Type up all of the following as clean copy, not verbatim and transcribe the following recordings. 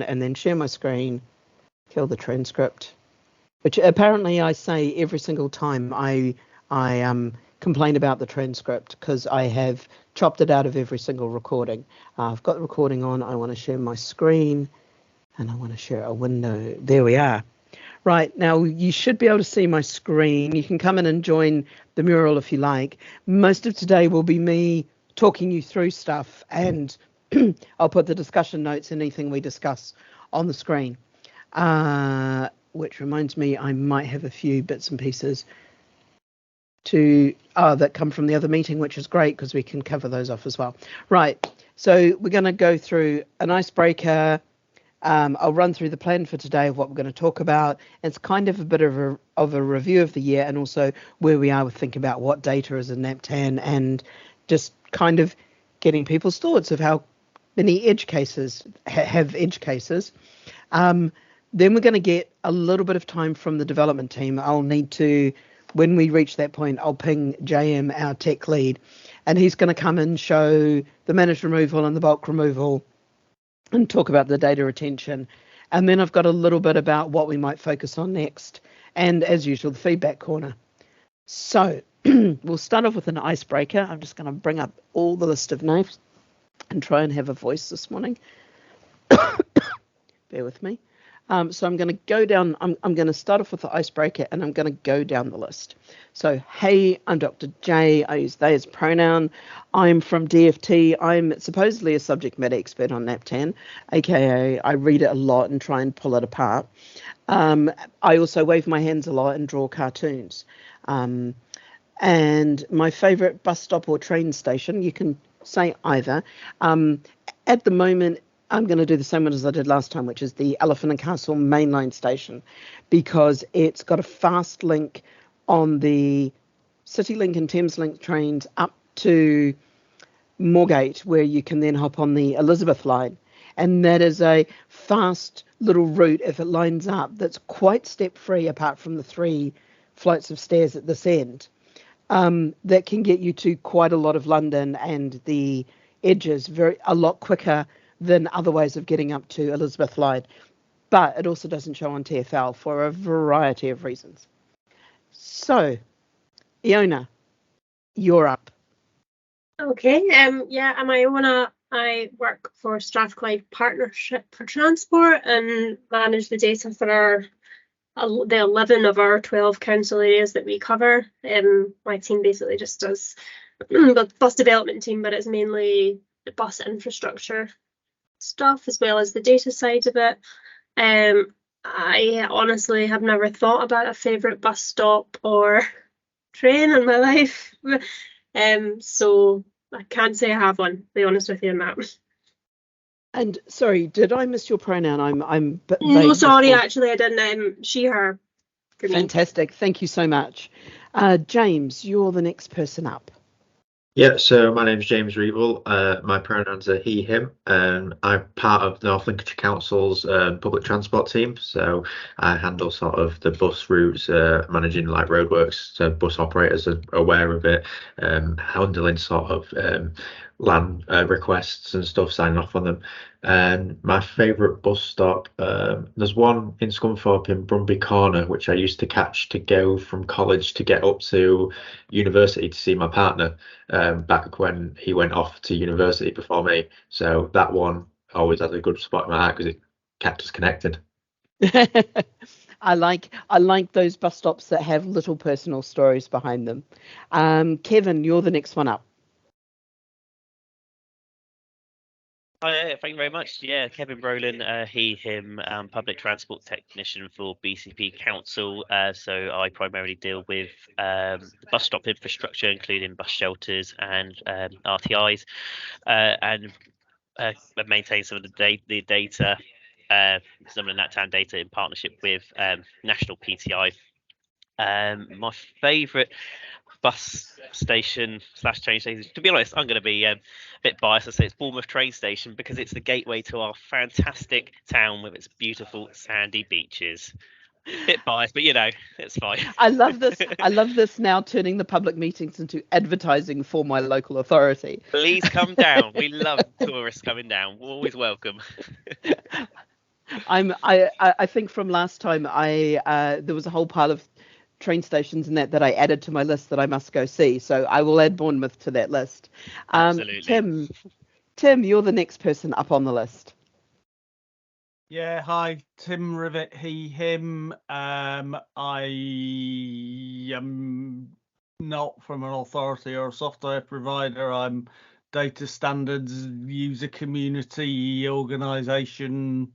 and then share my screen, kill the transcript, which apparently I say every single time I complain about the transcript because I have chopped it out of every single recording. I've got the recording on. I want to share my screen and I want to share a window. There we are. Right, now you should be able to see my screen. You can come in and join the mural if you like. Most of today will be me talking you through stuff, and I'll put the discussion notes, anything we discuss, on the screen. Which reminds me, I might have a few bits and pieces that come from the other meeting, which is great because we can cover those off as well. Right, so we're going to go through an icebreaker. I'll run through the plan for today of what we're going to talk about. It's kind of a bit of a review of the year, and also where we are with thinking about what data is in NaPTAN, and just kind of getting people's thoughts of how many edge cases have edge cases. Then we're going to get a little bit of time from the development team. I'll need to, when we reach that point, I'll ping JM, our tech lead, and he's going to come and show the managed removal and the bulk removal and talk about the data retention. And then I've got a little bit about what we might focus on next. And as usual, the feedback corner. So we'll start off with an icebreaker. I'm just going to bring up all the list of names and try and have a voice this morning. Bear with me. So I'm going to go down, I'm going to start off with the icebreaker and I'm going to go down the list. So, hey, I'm Dr. J. I use they as pronoun. I'm from DFT. I'm supposedly a subject matter expert on NaPTAN, aka I read it a lot and try and pull it apart. I also wave my hands a lot and draw cartoons. And my favourite bus stop or train station, you can say either. At the moment, I'm going to do the same one as I did last time, which is the Elephant and Castle mainline station, because it's got a fast link on the CityLink and Thameslink trains up to Moorgate, where you can then hop on the Elizabeth line. And that is a fast little route, if it lines up, that's quite step-free apart from the 3 flights of stairs at this end, that can get you to quite a lot of London and the edges a lot quicker than other ways of getting up to Elizabeth Line. But it also doesn't show on TfL for a variety of reasons. So, Iona, you're up. Okay, yeah, I work for Strathclyde Partnership for Transport and manage the data for the 11 of our 12 council areas that we cover. My team basically just does the bus development team, but it's mainly the bus infrastructure stuff as well as the data side of it. I honestly have never thought about a favourite bus stop or train in my life, so I can't say I have one, to be honest with you on that. And sorry, did I miss your pronoun? I'm no, sorry, actually I didn't. She, her. Fantastic, thank you so much. James, you're the next person up. Yeah, so my name's James Reevil. My pronouns are he, him, and I'm part of North Lincolnshire Council's public transport team. So I handle sort of the bus routes, managing like roadworks, so bus operators are aware of it, handling sort of land requests and stuff, signing off on them. And my favourite bus stop, there's one in Scunthorpe in Brumby Corner, which I used to catch to go from college to get up to university to see my partner, back when he went off to university before me. So that one always has a good spot in my heart because it kept us connected. I like those bus stops that have little personal stories behind them. Kevin, you're the next one up. Hi, thank you very much. Yeah, Kevin Brolin, he, him, public transport technician for BCP Council. So I primarily deal with bus stop infrastructure, including bus shelters and RTIs, and maintain some of the data, some of the NaPTAN data in partnership with national PTI. My favourite bus station / train station, to be honest, I'm going to be a bit biased and say it's Bournemouth train station because it's the gateway to our fantastic town with its beautiful sandy beaches. Bit biased, but you know, it's fine. I love this now, turning the public meetings into advertising for my local authority. Please come down. We love tourists coming down. We're always welcome. I think from last time there was a whole pile of train stations and that I added to my list that I must go see. So I will add Bournemouth to that list. Absolutely. Tim, you're the next person up on the list. Yeah, hi, Tim Rivet, he, him. I am not from an authority or a software provider. I'm data standards, user community, organisation,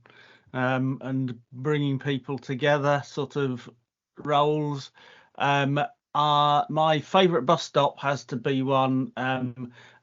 and bringing people together sort of roles. My favourite bus stop has to be one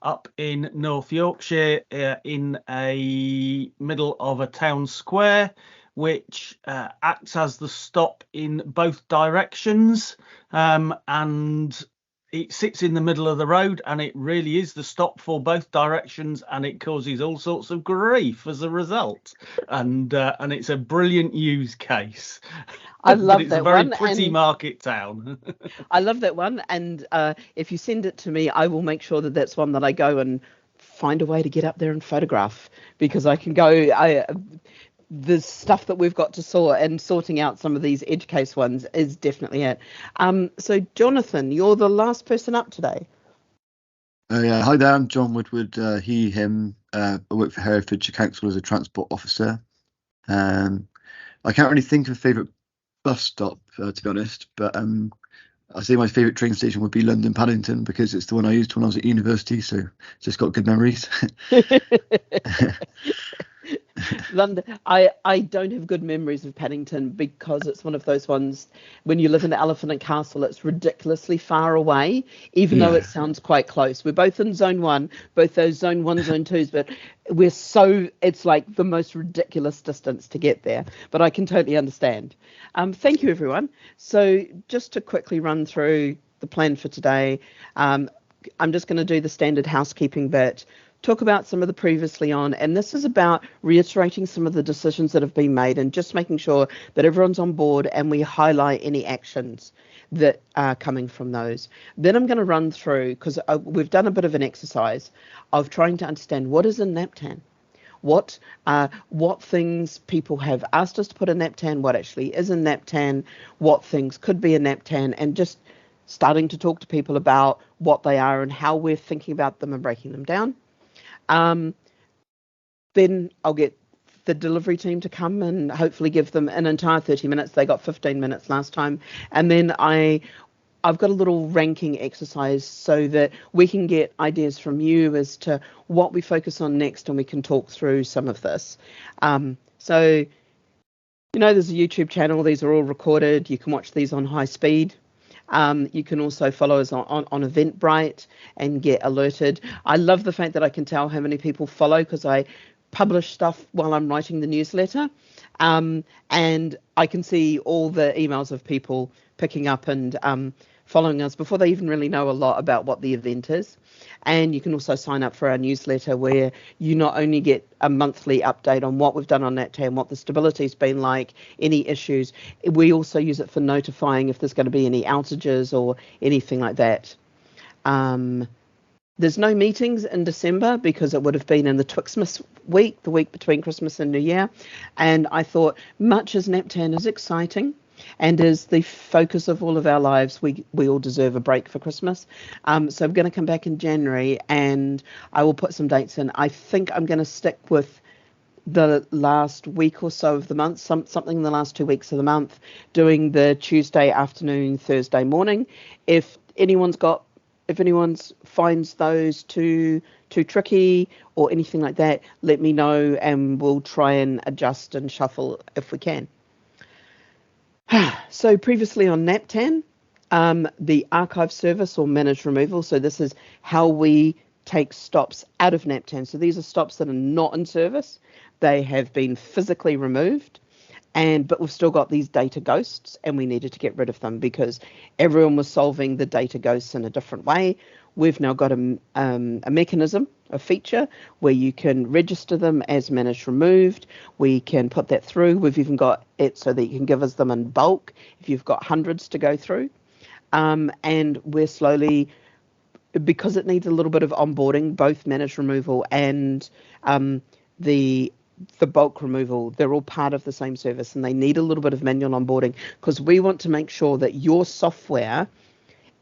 up in North Yorkshire, in a middle of a town square, which acts as the stop in both directions, and it sits in the middle of the road, and it really is the stop for both directions, and it causes all sorts of grief as a result. And it's a brilliant use case. I love it's that a very one, pretty and market town. I love that one, and if you send it to me, I will make sure that that's one that I go and find a way to get up there and photograph, because I can go. The stuff that we've got to sort, and sorting out some of these edge case ones is definitely it. So Jonathan, you're the last person up today. Yeah, hi there, I'm John Woodward, he, him. I work for Herefordshire Council as a transport officer. I can't really think of a favourite bus stop, to be honest, but I say my favourite train station would be London Paddington, because it's the one I used when I was at university, so it's just got good memories. London, I don't have good memories of Paddington, because it's one of those ones, when you live in the Elephant and Castle, it's ridiculously far away, even though it sounds quite close. We're both in zone 1, both those zone 1, zone 2s, but it's like the most ridiculous distance to get there. But I can totally understand. Thank you, everyone. So just to quickly run through the plan for today, I'm just going to do the standard housekeeping bit, talk about some of the previously on, and this is about reiterating some of the decisions that have been made and just making sure that everyone's on board, and we highlight any actions that are coming from those. Then I'm going to run through, because we've done a bit of an exercise of trying to understand what is in NaPTAN, what things people have asked us to put in NaPTAN, what actually is in NaPTAN, what things could be in NaPTAN, and just starting to talk to people about what they are and how we're thinking about them and breaking them down. Then I'll get the delivery team to come and hopefully give them an entire 30 minutes. They got 15 minutes last time. And then I've got a little ranking exercise so that we can get ideas from you as to what we focus on next, and we can talk through some of this. So, there's a YouTube channel. These are all recorded. You can watch these on high speed. You can also follow us on Eventbrite and get alerted. I love the fact that I can tell how many people follow, because I publish stuff while I'm writing the newsletter, and I can see all the emails of people picking up and following us before they even really know a lot about what the event is. And you can also sign up for our newsletter, where you not only get a monthly update on what we've done on NaPTAN, what the stability's been like, any issues. We also use it for notifying if there's going to be any outages or anything like that. There's no meetings in December, because it would have been in the Twixmas week, the week between Christmas and New Year. And I thought, much as NaPTAN is exciting and is the focus of all of our lives, we all deserve a break for Christmas. So I'm going to come back in January, and I will put some dates in. I think I'm going to stick with the last week or so of the month, something in the last 2 weeks of the month, doing the Tuesday afternoon, Thursday morning. If anyone finds those too tricky or anything like that, let me know, and we'll try and adjust and shuffle if we can. So previously on NaPTAN, the archive service or managed removal. So this is how we take stops out of NaPTAN. So these are stops that are not in service. They have been physically removed, but we've still got these data ghosts, and we needed to get rid of them because everyone was solving the data ghosts in a different way. We've now got a mechanism, a feature, where you can register them as managed removed. We can put that through. We've even got it so that you can give us them in bulk if you've got hundreds to go through. And we're slowly, because it needs a little bit of onboarding, both managed removal and the the bulk removal, they're all part of the same service, and they need a little bit of manual onboarding, because we want to make sure that your software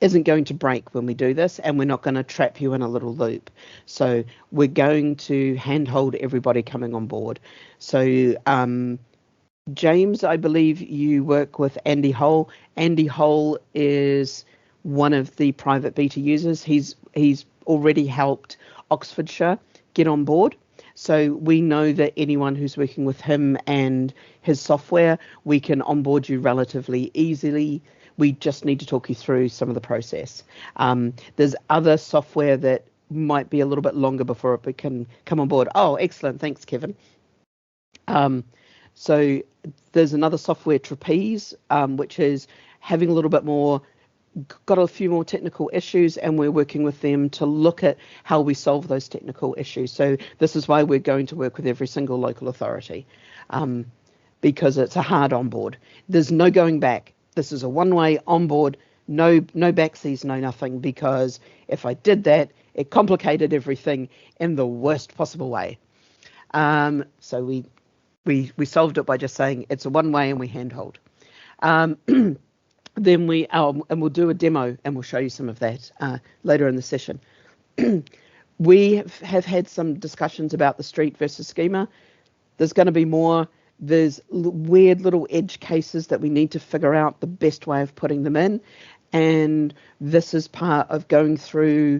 isn't going to break when we do this, and we're not going to trap you in a little loop. So we're going to handhold everybody coming on board. So James, I believe you work with Andy Hull. Andy Hull is one of the private beta users. He's already helped Oxfordshire get on board. So we know that anyone who's working with him and his software, we can onboard you relatively easily. We just need to talk you through some of the process. There's other software that might be a little bit longer before it can come on board. Oh, excellent. Thanks, Kevin. So there's another software, Trapeze, which is having a little bit more, got a few more technical issues, and we're working with them to look at how we solve those technical issues. So this is why we're going to work with every single local authority, because it's a hard onboard. There's no going back. This is a one-way onboard, no backseas, no nothing, because if I did that, it complicated everything in the worst possible way. So we solved it by just saying it's a one-way and we handhold. Then and we'll do a demo and we'll show you some of that later in the session. We have had some discussions about the street versus schema. There's going to be more. There's weird little edge cases that we need to figure out the best way of putting them in. And this is part of going through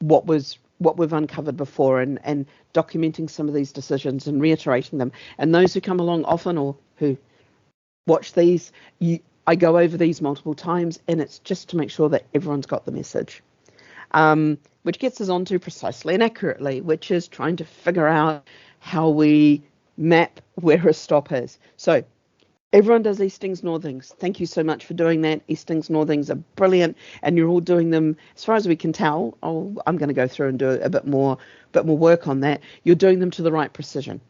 what we've uncovered before and documenting some of these decisions and reiterating them. And those who come along often or who watch these, I go over these multiple times, and it's just to make sure that everyone's got the message, which gets us onto precisely and accurately, which is trying to figure out how we map where a stop is. So everyone does Eastings, Northings. Thank you so much for doing that. Eastings, Northings are brilliant, and you're all doing them, as far as we can tell. I'm going to go through and do a bit more work on that. You're doing them to the right precision.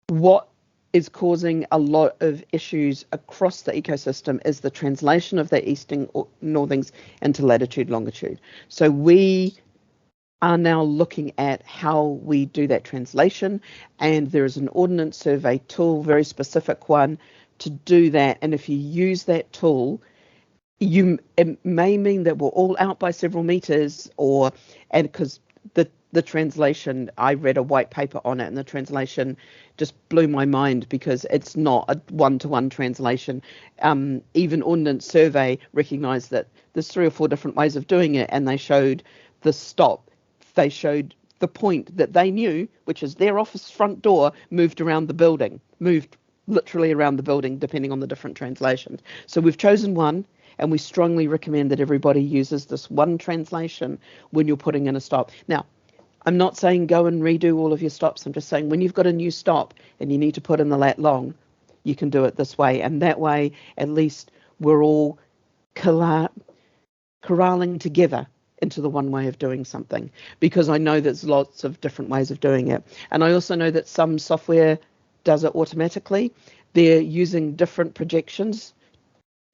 What is causing a lot of issues across the ecosystem is the translation of the Easting or Northings into latitude, longitude. So we are now looking at how we do that translation, and there is an ordnance survey tool, very specific one, to do that. And if you use that tool, it may mean that we're all out by several meters, and because the translation, I read a white paper on it, and the translation just blew my mind because it's not a one-to-one translation. Even Ordnance Survey recognised that there's 3 or 4 different ways of doing it, and they showed the stop. They showed the point that they knew, which is their office front door, moved literally around the building, depending on the different translations. So we've chosen one, and we strongly recommend that everybody uses this one translation when you're putting in a stop. Now, I'm not saying go and redo all of your stops. I'm just saying when you've got a new stop and you need to put in the lat long, you can do it this way. And that way, at least we're all corralling together into the one way of doing something, because I know there's lots of different ways of doing it. And I also know that some software does it automatically. They're using different projections,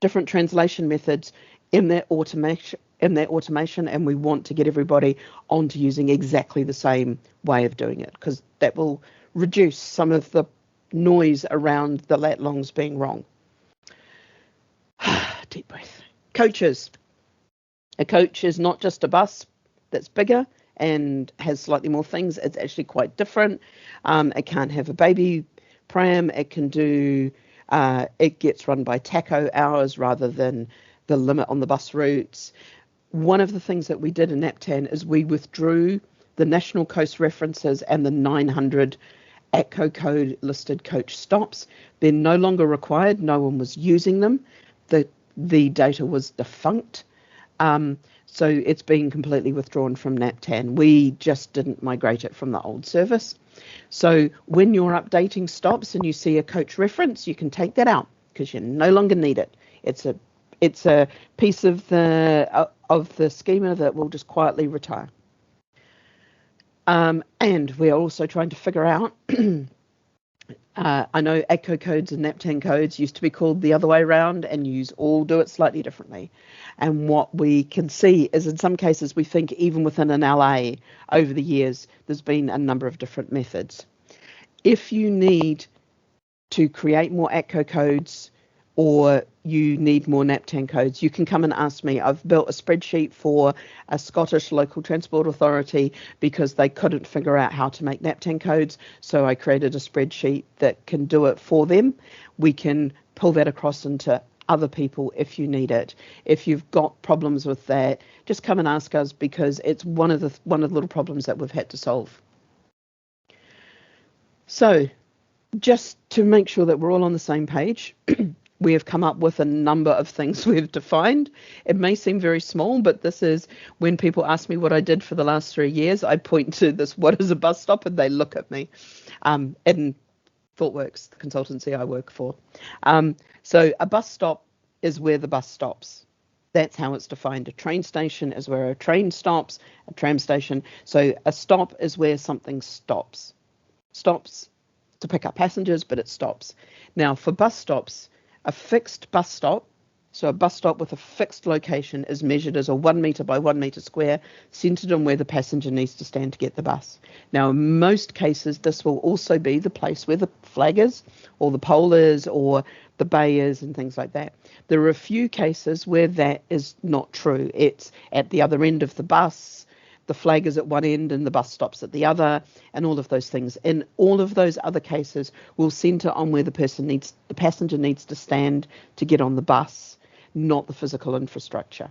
different translation methods in that automation, and we want to get everybody onto using exactly the same way of doing it, because that will reduce some of the noise around the lat longs being wrong. Deep breath. Coaches. A coach is not just a bus that's bigger and has slightly more things. It's actually quite different. It can't have a baby pram. It can do, it gets run by taco hours rather than the limit on the bus routes. One of the things that we did in NaPTAN is we withdrew the National Coast references and the 900 ATCO code listed coach stops. They're no longer required. No one was using them. The data was defunct. So it's been completely withdrawn from NaPTAN. We just didn't migrate it from the old service. So when you're updating stops and you see a coach reference, you can take that out because you no longer need it. It's a piece of the schema that will just quietly retire. And we're also trying to figure out I know ATCO codes and NaPTAN codes used to be called the other way around, and you all do it slightly differently. And what we can see is in some cases, we think even within an LA over the years, there's been a number of different methods. If you need to create more ATCO codes or you need more NaPTAN codes, you can come and ask me. I've built a spreadsheet for a Scottish local transport authority because they couldn't figure out how to make NaPTAN codes. So I created a spreadsheet that can do it for them. We can pull that across into other people if you need it. If you've got problems with that, just come and ask us, because it's one of the little problems that we've had to solve. So just to make sure that we're all on the same page, we have come up with a number of things we've defined. It may seem very small, but this is when people ask me what I did for the last 3 years, I point to this, what is a bus stop? And they look at me. In ThoughtWorks, the consultancy I work for. So a bus stop is where the bus stops. That's how it's defined. A train station is where a train stops, a tram station. So a stop is where something stops. Stops to pick up passengers, but it stops. Now for bus stops, a fixed bus stop, so a bus stop with a fixed location, is measured as a 1 metre by 1 metre square, centred on where the passenger needs to stand to get the bus. Now, in most cases, this will also be the place where the flag is, or the pole is, or the bay is, and things like that. There are a few cases where that is not true. It's at the other end of the bus, the flag is at one end and the bus stops at the other, and all of those things. In all of those other cases, we'll centre on where the passenger needs to stand to get on the bus, not the physical infrastructure.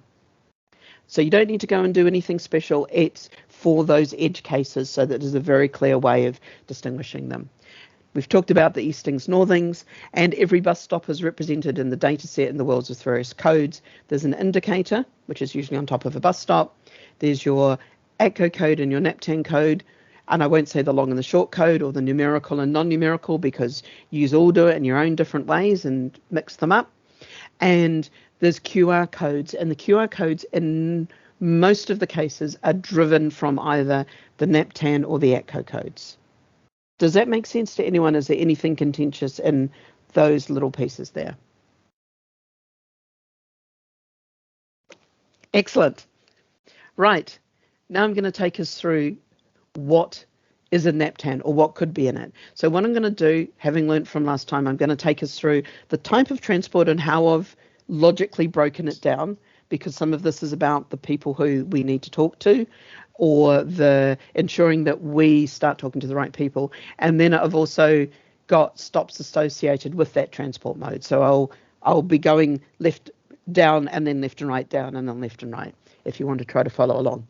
So you don't need to go and do anything special. It's for those edge cases, so that there's a very clear way of distinguishing them. We've talked about the eastings, northings, and every bus stop is represented in the data set in the worlds with various codes. There's an indicator, which is usually on top of a bus stop. There's your ATCO code and your NaPTAN code, and I won't say the long and the short code or the numerical and non-numerical, because you all do it in your own different ways and mix them up. And there's QR codes, and the QR codes in most of the cases are driven from either the NaPTAN or the ATCO codes. Does that make sense to anyone? Is there anything contentious in those little pieces there? Excellent. Right. Now I'm going to take us through what is a NaPTAN, or what could be in it. So what I'm going to do, having learnt from last time, I'm going to take us through the type of transport and how I've logically broken it down, because some of this is about the people who we need to talk to, or the ensuring that we start talking to the right people. And then I've also got stops associated with that transport mode. So I'll be going left down, and then left and right down, and then left and right, if you want to try to follow along.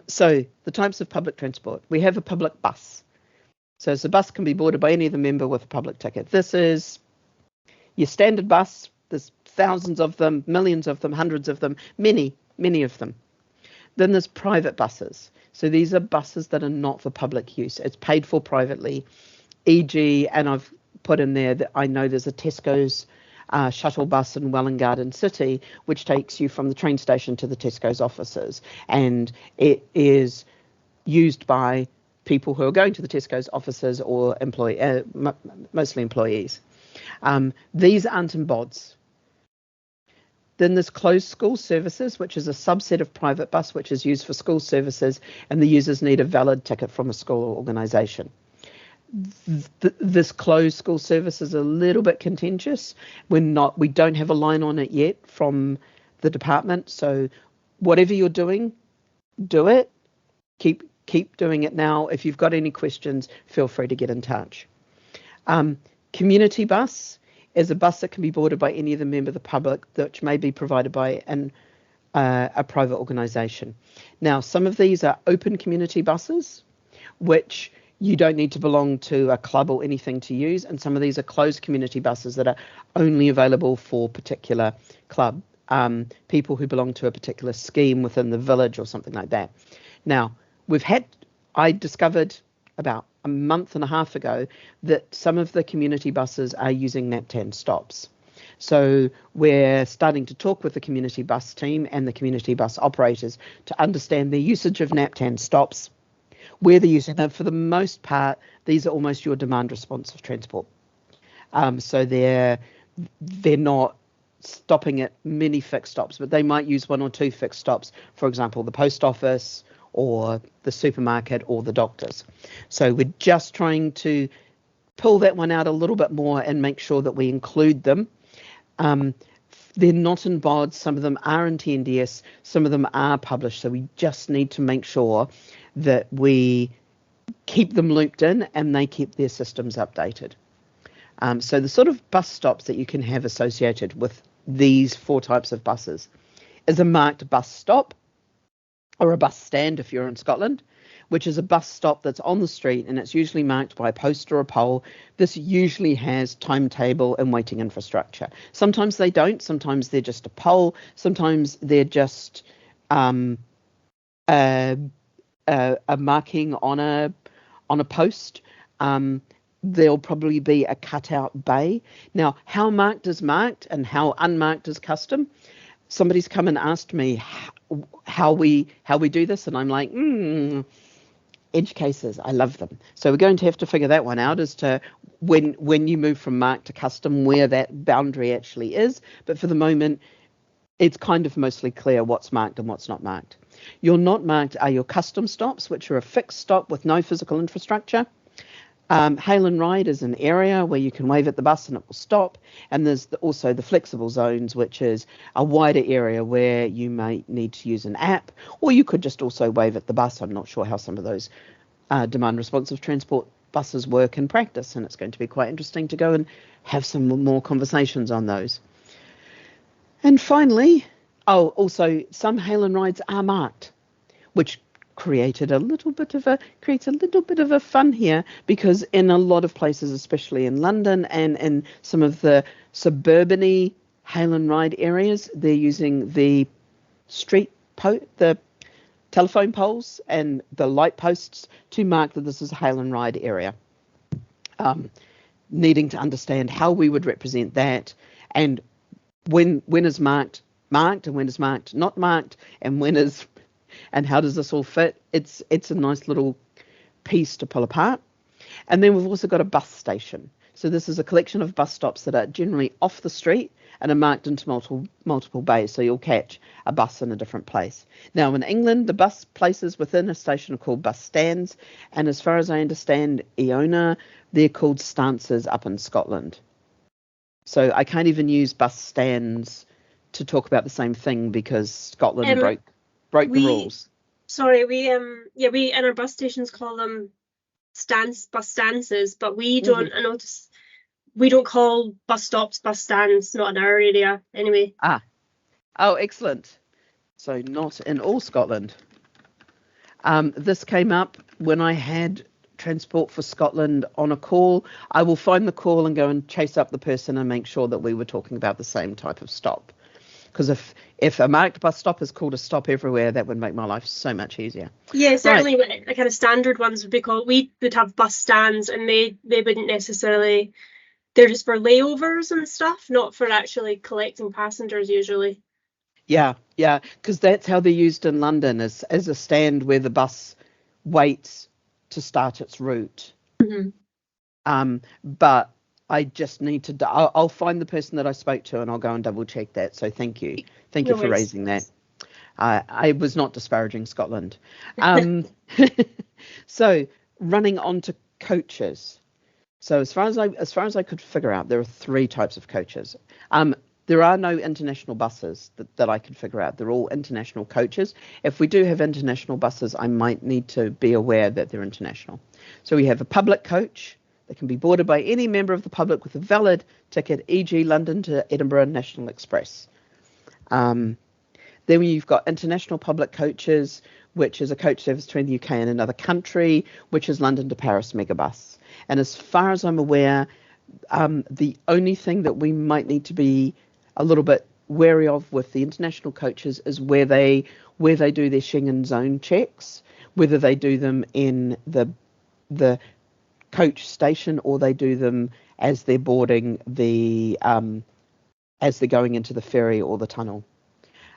So the types of public transport. We have a public bus. So the bus can be boarded by any of the member with a public ticket. This is your standard bus. There's thousands of them, millions of them, hundreds of them, many of them. Then there's private buses. So these are buses that are not for public use. It's paid for privately, e.g., and I've put in there that I know there's a Tesco's shuttle bus in Welwyn Garden City, which takes you from the train station to the Tesco's offices. And it is used by people who are going to the Tesco's offices, or mostly employees. These aren't in BODs. Then there's closed school services, which is a subset of private bus, which is used for school services, and the users need a valid ticket from a school or organisation. This closed school service is a little bit contentious. We don't have a line on it yet from the department. So whatever you're doing, do it. Keep doing it now. If you've got any questions, feel free to get in touch. Community bus is a bus that can be boarded by any of the member of the public, which may be provided by a private organisation. Now, some of these are open community buses, which you don't need to belong to a club or anything to use, and some of these are closed community buses that are only available for particular club, people who belong to a particular scheme within the village or something like that. Now, I discovered about a month and a half ago that some of the community buses are using NaPTAN stops. So we're starting to talk with the community bus team and the community bus operators to understand their usage of NaPTAN stops. where they're using them. For the most part, these are almost your demand responsive transport. So they're not stopping at many fixed stops, but they might use 1 or 2 fixed stops, for example, the post office or the supermarket or the doctors. So we're just trying to pull that one out a little bit more and make sure that we include them. They're not in BODs, some of them are in TNDS, some of them are published, so we just need to make sure that we keep them looped in and they keep their systems updated. So the sort of bus stops that you can have associated with these 4 types of buses is a marked bus stop, or a bus stand if you're in Scotland, which is a bus stop that's on the street and it's usually marked by a post or a pole. This usually has timetable and waiting infrastructure. Sometimes they don't. Sometimes they're just a pole. Sometimes they're just a marking on a post. There'll probably be a cutout bay. Now, how marked is marked and how unmarked is custom? Somebody's come and asked me how we do this, and I'm like, edge cases, I love them. So we're going to have to figure that one out as to when you move from marked to custom, where that boundary actually is. But for the moment, it's kind of mostly clear what's marked and what's not marked. Your not marked are your custom stops, which are a fixed stop with no physical infrastructure. Hail and ride is an area where you can wave at the bus and it will stop. And there's also the flexible zones, which is a wider area where you may need to use an app, or you could just also wave at the bus. I'm not sure how some of those demand responsive transport buses work in practice, and it's going to be quite interesting to go and have some more conversations on those. And finally, also some hail and rides are marked, which creates a little bit of a fun here, because in a lot of places, especially in London and in some of the suburban-y hail and ride areas, they're using the the telephone poles and the light posts to mark that this is a hail and ride area. Needing to understand how we would represent that, and when is marked and when is marked not marked, and how does this all fit? It's a nice little piece to pull apart. And then we've also got a bus station. So this is a collection of bus stops that are generally off the street and are marked into multiple bays. So you'll catch a bus in a different place. Now in England, the bus places within a station are called bus stands. And as far as I understand, Iona, they're called stances up in Scotland. So I can't even use bus stands to talk about the same thing, because Scotland broke the rules. Sorry, we in our bus stations call them bus stances, but we don't. I notice we don't call bus stops bus stands, not in our area anyway. Oh, excellent. So not in all Scotland. This came up when I had Transport for Scotland on a call. I will find the call and go and chase up the person and make sure that we were talking about the same type of stop. Because if a marked bus stop is called a stop everywhere, that would make my life so much easier. Yeah, certainly. Right. The kind of standard ones would be called. We would have bus stands, and they wouldn't necessarily. They're just for layovers and stuff, not for actually collecting passengers usually. Yeah, because that's how they're used in London, as a stand where the bus waits to start its route. Mm-hmm. But I just need to. I'll find the person that I spoke to and I'll go and double check that. So thank you for raising that. I was not disparaging Scotland. So running on to coaches. So as far as I could figure out, there are 3 types of coaches. There are no international buses that I could figure out. They're all international coaches. If we do have international buses, I might need to be aware that they're international. So we have a public coach that can be boarded by any member of the public with a valid ticket, e.g. London to Edinburgh National Express. Then you've got international public coaches, which is a coach service between the UK and another country, which is London to Paris Megabus. And as far as I'm aware, the only thing that we might need to be a little bit wary of with the international coaches is where they do their Schengen zone checks, whether they do them in the coach station or they do them as they're boarding as they're going into the ferry or the tunnel.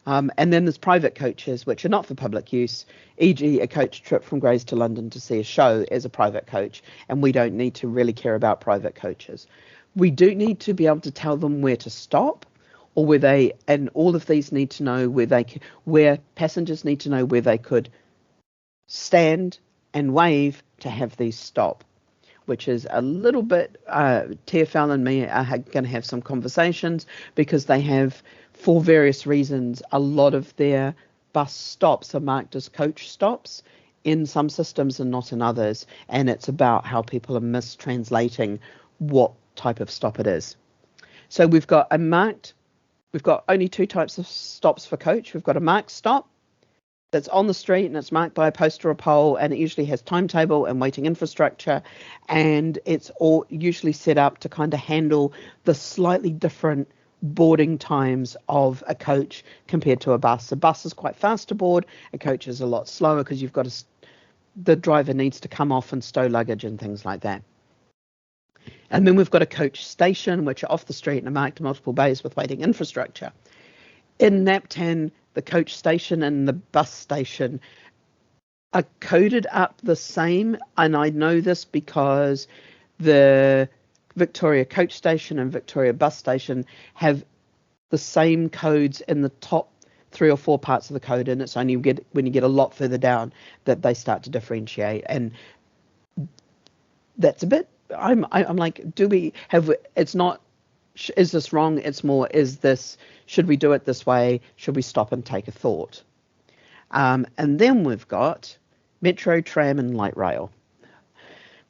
And then there's private coaches, which are not for public use, e.g. a coach trip from Grays to London to see a show is a private coach, and we don't need to really care about private coaches. We do need to be able to tell them where to stop, or where they, and all of these need to know where passengers need to know where they could stand and wave to have these stop, which is a little bit, TfL and me are going to have some conversations, because they have, for various reasons, a lot of their bus stops are marked as coach stops in some systems and not in others. And it's about how people are mistranslating what type of stop it is. So we've got only two types of stops for coach. We've got a marked stop that's on the street and it's marked by a post or a pole, and it usually has timetable and waiting infrastructure, and it's all usually set up to kind of handle the slightly different boarding times of a coach compared to a bus. A bus is quite fast to board, a coach is a lot slower, because you've got the driver needs to come off and stow luggage and things like that. And then we've got a coach station, which are off the street and are marked multiple bays with waiting infrastructure. In NaPTAN, the coach station and the bus station are coded up the same, and I know this because the Victoria coach station and Victoria bus station have the same codes in the top 3 or 4 parts of the code, and it's only when you get a lot further down that they start to differentiate. And that's a bit, I'm like, do we have, it's not, is this wrong? It's more, should we do it this way? Should we stop and take a thought? And then we've got metro, tram, and light rail.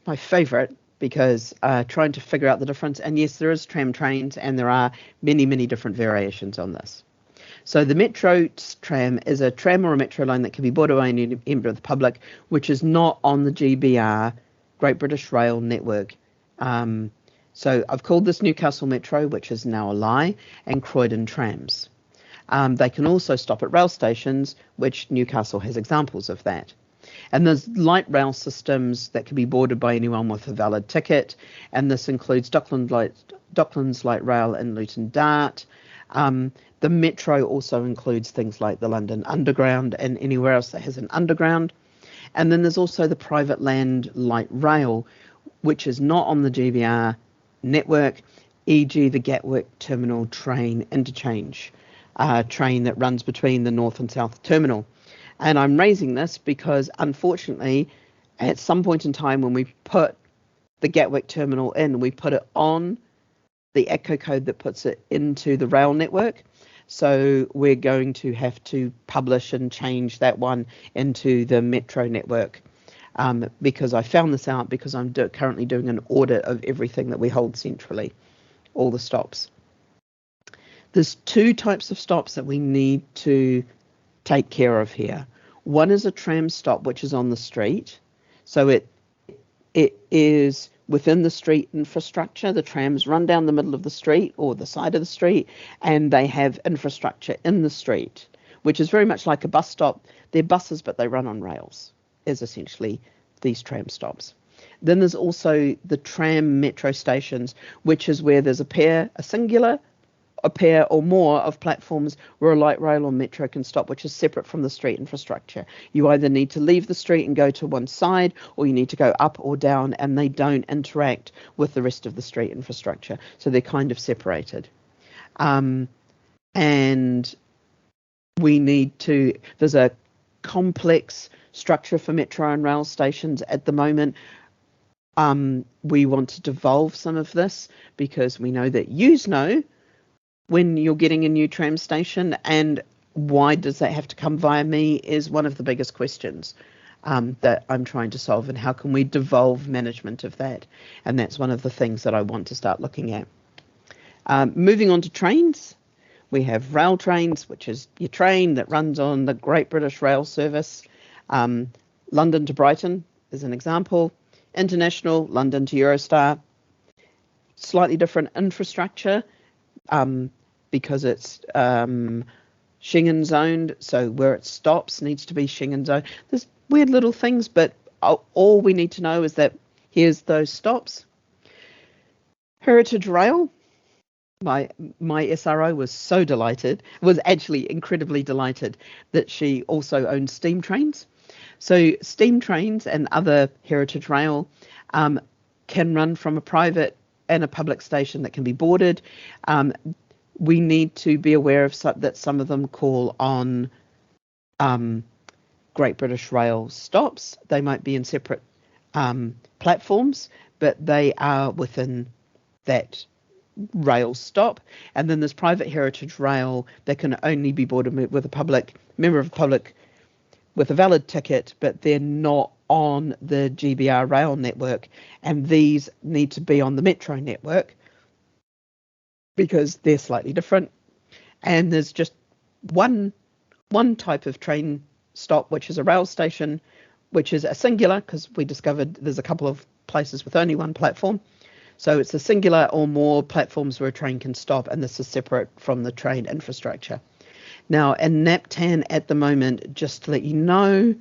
My favourite, because trying to figure out the difference. And yes, there is tram trains, and there are many, many different variations on this. So the metro tram is a tram or a metro line that can be boarded by any member of the public, which is not on the GBR, Great British Rail network. So I've called this Newcastle Metro, which is now a lie, and Croydon trams. They can also stop at rail stations, which Newcastle has examples of that. And there's light rail systems that can be boarded by anyone with a valid ticket, and this includes Docklands Light Rail and Luton Dart. The metro also includes things like the London Underground and anywhere else that has an underground. And then there's also the private land light rail, which is not on the GBR network, e.g. the Gatwick Terminal train interchange train that runs between the North and South Terminal. And I'm raising this because, unfortunately, at some point in time when we put the Gatwick Terminal in, we put it on the ATCO code that puts it into the rail network. So we're going to have to publish and change that one into the metro network, because I found this out because I'm currently doing an audit of everything that we hold centrally, all the stops. There's 2 types of stops that we need to take care of here. One is a tram stop, which is on the street. So it is within the street infrastructure. The trams run down the middle of the street or the side of the street, and they have infrastructure in the street, which is very much like a bus stop. They're buses, but they run on rails, is essentially these tram stops. Then there's also the tram metro stations, which is where there's a singular, a pair or more of platforms where a light rail or metro can stop, which is separate from the street infrastructure. You either need to leave the street and go to one side, or you need to go up or down, and they don't interact with the rest of the street infrastructure. So they're kind of separated. And there's a complex structure for metro and rail stations at the moment. We want to devolve some of this because we know that yous know when you're getting a new tram station, and why does that have to come via me is one of the biggest questions that I'm trying to solve, and how can we devolve management of that? And that's one of the things that I want to start looking at. Moving on to trains, we have rail trains, which is your train that runs on the Great British Rail service. London to Brighton is an example. International, London to Eurostar. Slightly different infrastructure, because it's Schengen zoned, so where it stops needs to be Schengen zoned. There's weird little things, but all we need to know is that here's those stops. Heritage Rail, my SRO was so delighted, was actually incredibly delighted that she also owns steam trains. So steam trains and other heritage rail can run from a private and a public station that can be boarded. We need to be aware of that some of them call on Great British Rail stops. They might be in separate platforms, but they are within that rail stop. And then there's private heritage rail that can only be boarded with a member of the public with a valid ticket, but they're not on the GBR rail network, and these need to be on the metro network because they're slightly different. And there's just one type of train stop, which is a rail station, which is a singular, because we discovered there's a couple of places with only one platform. So it's a singular or more platforms where a train can stop, and this is separate from the train infrastructure. Now, in NaPTAN at the moment, just to let you know,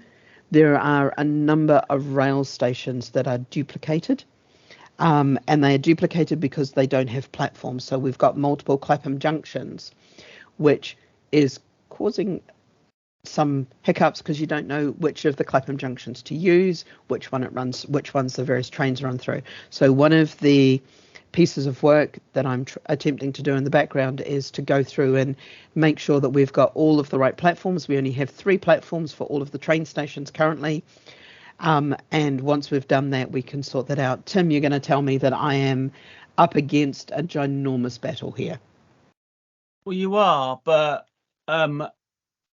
there are a number of rail stations that are duplicated. And they are duplicated because they don't have platforms. So we've got multiple Clapham junctions, which is causing some hiccups because you don't know which of the Clapham junctions to use, which ones the various trains run through. So one of the pieces of work that I'm attempting to do in the background is to go through and make sure that we've got all of the right platforms. We only have 3 platforms for all of the train stations currently. And once we've done that, we can sort that out. Tim, you're going to tell me that I am up against a ginormous battle here. Well, you are, but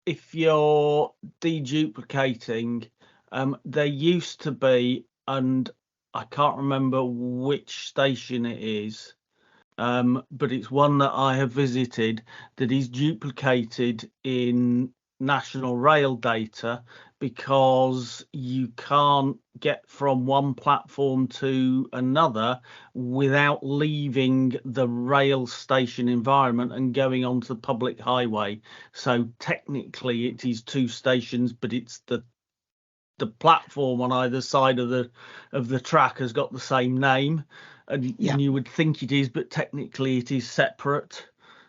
if you're deduplicating, there used to be, and I can't remember which station it is, but it's one that I have visited that is duplicated in national rail data because you can't get from one platform to another without leaving the rail station environment and going onto the public highway. So technically it is 2 stations, but it's the platform on either side of the track has got the same name, and you would think it is, but technically it is separate.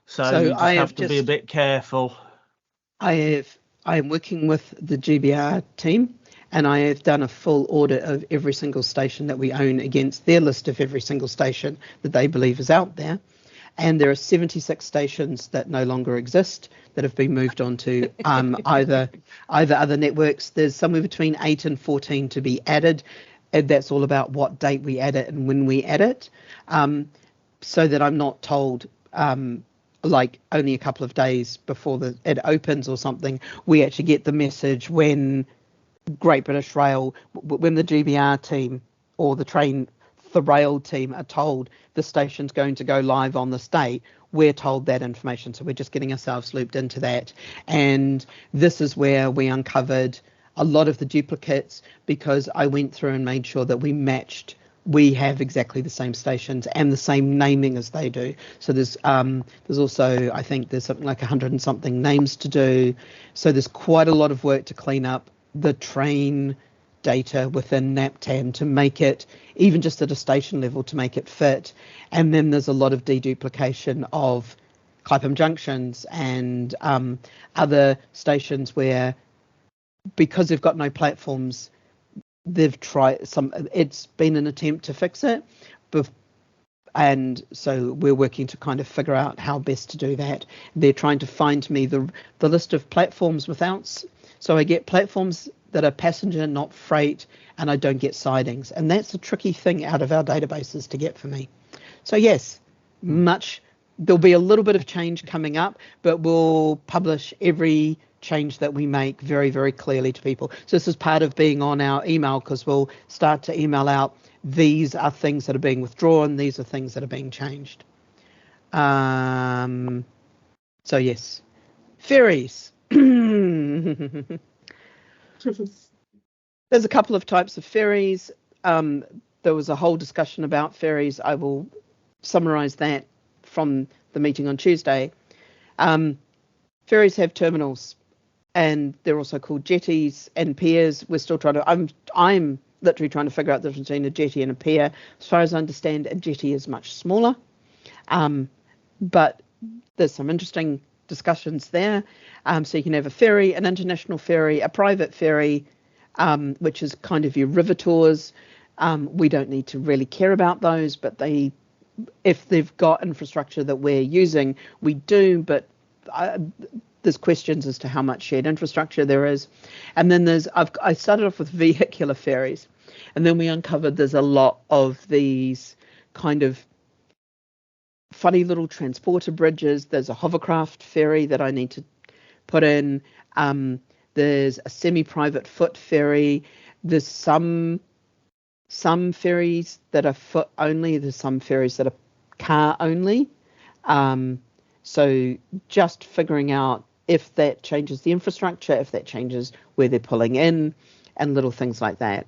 So you just have to be a bit careful. I am working with the GBR team, and I have done a full audit of every single station that we own against their list of every single station that they believe is out there. And there are 76 stations that no longer exist that have been moved on to either other networks. There's somewhere between 8 and 14 to be added. And that's all about what date we add it and when we add it, so that I'm not told like only a couple of days before it opens or something. We actually get the message when Great British Rail, when the GBR team or the rail team are told the station's going to go live on this date, we're told that information. So we're just getting ourselves looped into that. And this is where we uncovered a lot of the duplicates, because I went through and made sure that we have exactly the same stations and the same naming as they do. So there's also, I think there's something like 100 and something names to do. So there's quite a lot of work to clean up the train data within NaPTAN to make it, even just at a station level, to make it fit. And then there's a lot of deduplication of Clapham junctions and other stations where, because they've got no platforms, they've tried it's been an attempt to fix it, and so we're working to kind of figure out how best to do that. They're trying to find me the list of platforms without, so I get platforms that are passenger, not freight, and I don't get sidings, and that's a tricky thing out of our databases to get for me. So yes, there'll be a little bit of change coming up, but we'll publish every change that we make very, very clearly to people. So this is part of being on our email, because we'll start to email out, these are things that are being withdrawn, these are things that are being changed. So yes, ferries. There's a couple of types of ferries. There was a whole discussion about ferries. I will summarize that from the meeting on Tuesday. Ferries have terminals, and they're also called jetties and piers. We're still trying to, I'm literally trying to figure out the difference between a jetty and a pier. As far as I understand, a jetty is much smaller. but there's some interesting discussions there. So you can have a ferry, an international ferry, a private ferry, which is kind of your river tours. We don't need to really care about those, but if they've got infrastructure that we're using, we do, but there's questions as to how much shared infrastructure there is. And then I started off with vehicular ferries, and then we uncovered there's a lot of these kind of funny little transporter bridges. There's a hovercraft ferry that I need to put in. There's a semi-private foot ferry. There's some ferries that are foot only. There's some ferries that are car only. So just figuring out if that changes the infrastructure, if that changes where they're pulling in, and little things like that.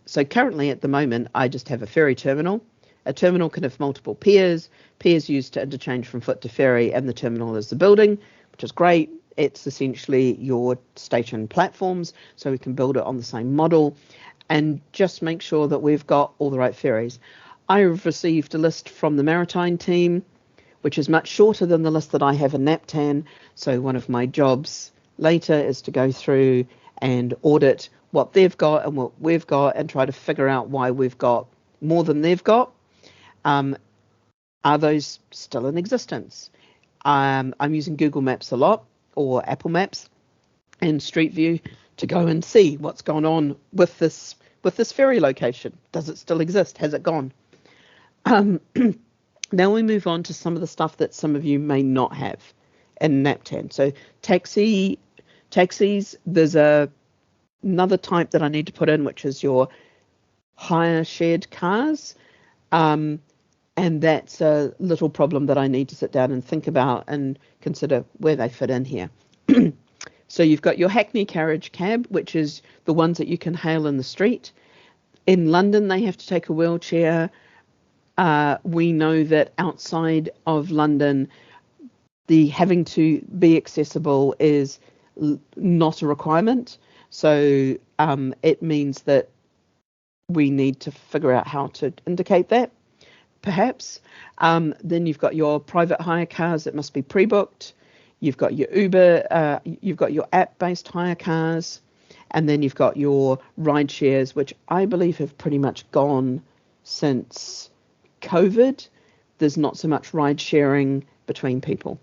So currently at the moment, I just have a ferry terminal. A terminal can have multiple piers used to interchange from foot to ferry, and the terminal is the building, which is great. It's essentially your station platforms, so we can build it on the same model and just make sure that we've got all the right ferries. I've received a list from the maritime team, which is much shorter than the list that I have in NaPTAN. So one of my jobs later is to go through and audit what they've got and what we've got and try to figure out why we've got more than they've got. Are those still in existence? I'm using Google Maps a lot, or Apple Maps and Street View, to go and see what's going on with this ferry location. Does it still exist? Has it gone? Now we move on to some of the stuff that some of you may not have in NaPTAN. So taxis, there's another type that I need to put in, which is your hire shared cars. And that's a little problem that I need to sit down and think about and consider where they fit in here. So you've got your Hackney carriage cab, which is the ones that you can hail in the street. In London, they have to take a wheelchair. We know that outside of London, the having to be accessible is not a requirement. So it means that we need to figure out how to indicate that, perhaps. Then you've got your private hire cars that must be pre-booked. You've got your Uber, you've got your app-based hire cars, and then you've got your ride shares, which I believe have pretty much gone since COVID. There's not so much ride sharing between people.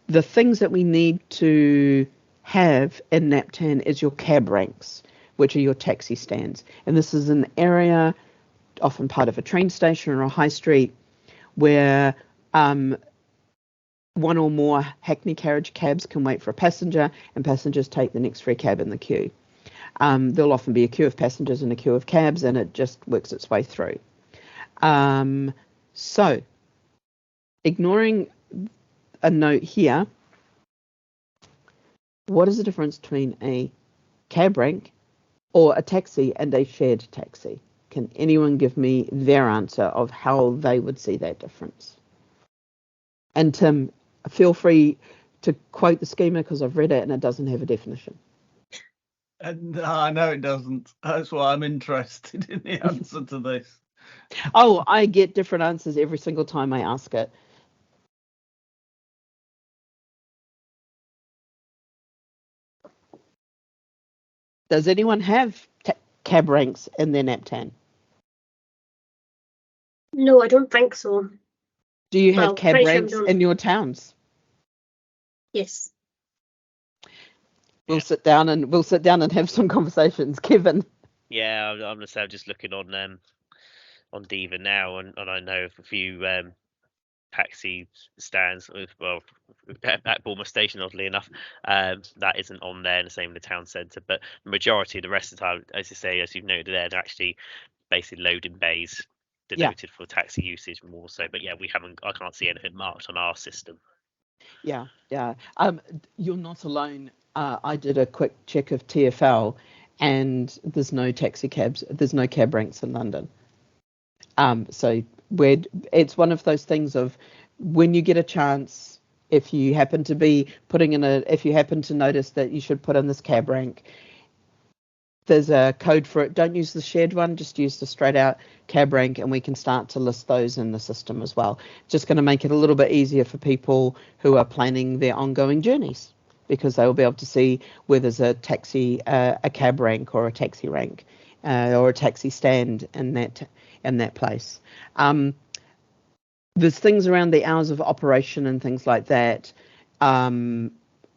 The things that we need to have in NaPTAN is your cab ranks, which are your taxi stands. And this is an area, often part of a train station or a high street, where one or more Hackney carriage cabs can wait for a passenger, and passengers take the next free cab in the queue. There'll often be a queue of passengers and a queue of cabs, and it just works its way through. So, ignoring a note here, what is the difference between a cab rank or a taxi and a shared taxi? Can anyone give me their answer of how they would see that difference? And Tim, feel free to quote the schema because I've read it and it doesn't have a definition. No, no, it doesn't. That's why I'm interested in the answer to this. Oh, I get different answers every single time I ask it. Does anyone have cab ranks in their NaPTAN? No, I don't think so. Do you have Well, cab pretty sure we ranks don't. in your towns? Yes. We'll sit down and have some conversations, Kevin. Yeah, I'm just looking on Diva now, and I know of a few taxi stands at Bournemouth Station, oddly enough, that isn't on there, and the same in the town centre. But the majority of the rest of the time, as you say, as you've noted there, they're actually basically loading bays denoted for taxi usage more so. But yeah, I can't see anything marked on our system. Yeah. You're not alone. I did a quick check of TfL, and there's no cab ranks in London. So it's one of those things of, when you get a chance, if you happen to notice that you should put in this cab rank, there's a code for it. Don't use the shared one, just use the straight out cab rank, and we can start to list those in the system as well. Just going to make it a little bit easier for people who are planning their ongoing journeys, because they will be able to see where there's a taxi, a cab rank or a taxi rank, or a taxi stand in that place. There's things around the hours of operation and things like that.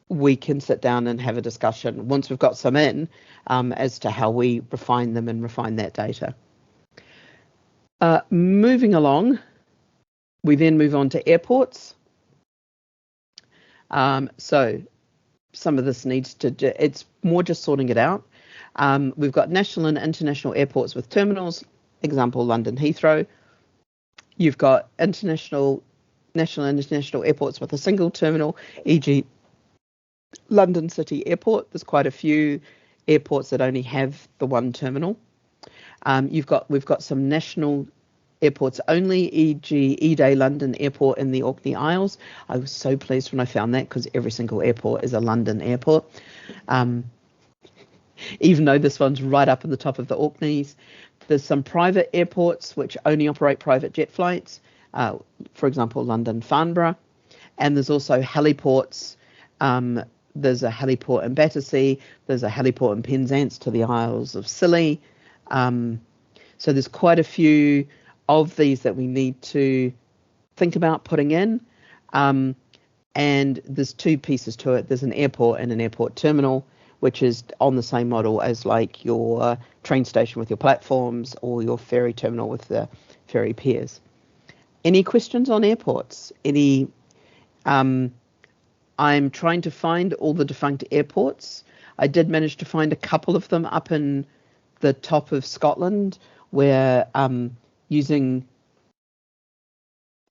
We can sit down and have a discussion once we've got some in, as to how we refine them and refine that data. Moving along, we then move on to airports. So some of this needs to, it's more just sorting it out. We've got national and international airports with terminals, example, London Heathrow. You've got national and international airports with a single terminal, e.g. London City Airport. There's quite a few airports that only have the one terminal. We've got some national airports only, e.g. E-Day London Airport in the Orkney Isles. I was so pleased when I found that, because every single airport is a London airport, even though this one's right up in the top of the Orkneys. There's some private airports which only operate private jet flights, for example, London Farnborough. And there's also heliports. There's a heliport in Battersea. There's a heliport in Penzance to the Isles of Scilly. So there's quite a few of these that we need to think about putting in. And there's two pieces to it. There's an airport and an airport terminal, which is on the same model as like your train station with your platforms, or your ferry terminal with the ferry piers. Any questions on airports? I'm trying to find all the defunct airports. I did manage to find a couple of them up in the top of Scotland, where using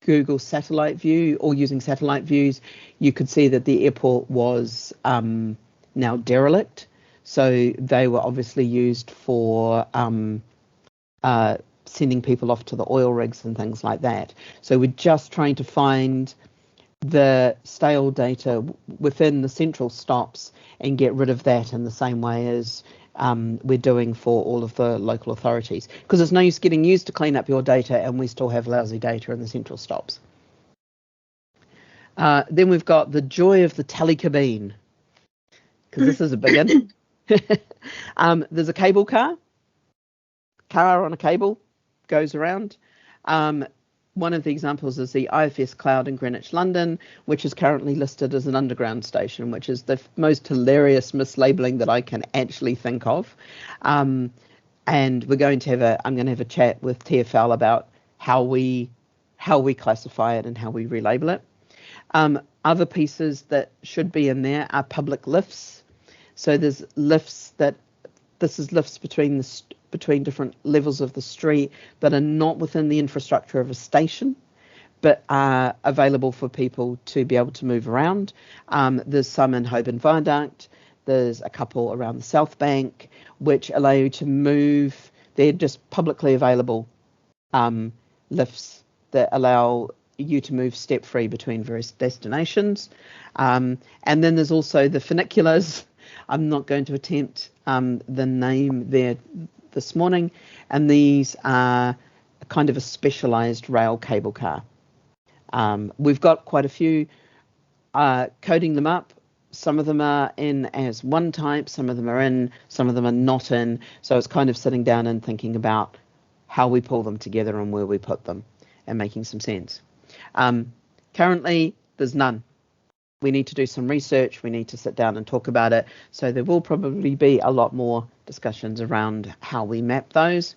Google satellite view or using satellite views, you could see that the airport was now derelict. So they were obviously used for sending people off to the oil rigs and things like that. So we're just trying to find the stale data within the central stops and get rid of that in the same way as we're doing for all of the local authorities, because there's no use getting used to clean up your data and we still have lousy data in the central stops. Then we've got the joy of the telecabine, because this is a big one. There's a cable car on a cable, goes around. One of the examples is the IFS Cloud in Greenwich, London, which is currently listed as an underground station, which is the most hilarious mislabeling that I can actually think of. And I'm going to have a chat with TfL about how we classify it and how we relabel it. Other pieces that should be in there are public lifts. So there's lifts lifts between different levels of the street that are not within the infrastructure of a station, but are available for people to be able to move around. There's some in Holborn Viaduct. There's a couple around the South Bank, which allow you to move. They're just publicly available lifts that allow you to move step-free between various destinations. And then there's also the funiculars. I'm not going to attempt the name there this morning, and these are kind of a specialized rail cable car. We've got quite a few, coding them up. Some of them are in as one type, some of them are in, some of them are not in. So it's kind of sitting down and thinking about how we pull them together and where we put them and making some sense. Currently, there's none. We need to do some research. We need to sit down and talk about it. So there will probably be a lot more discussions around how we map those.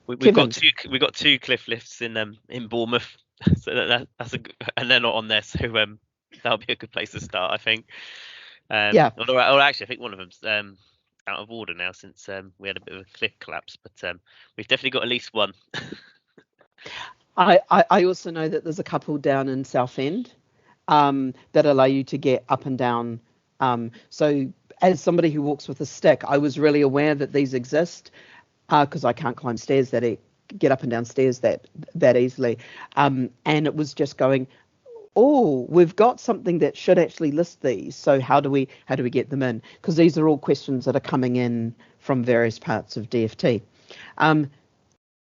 We've got two cliff lifts in Bournemouth, so that's and they're not on there. So that'll be a good place to start, I think. Yeah. Or actually, I think one of them's out of order now since we had a bit of a cliff collapse. But we've definitely got at least one. I also know that there's a couple down in Southend that allow you to get up and down. So as somebody who walks with a stick, I was really aware that these exist because I can't climb stairs get up and down stairs that easily. And it was just going, oh, we've got something that should actually list these. So how do we get them in? Because these are all questions that are coming in from various parts of DFT.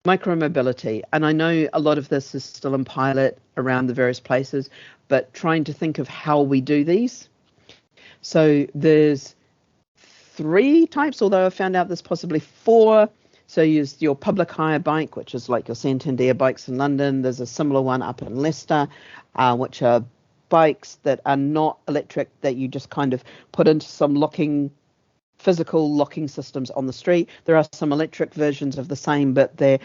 Micromobility, and I know a lot of this is still in pilot around the various places, but trying to think of how we do these. So there's 3 types, although I found out there's possibly 4. So use your public hire bike, which is like your Santander bikes in London. There's a similar one up in Leicester, which are bikes that are not electric, that you just kind of put into some physical locking systems on the street. There are some electric versions of the same, but the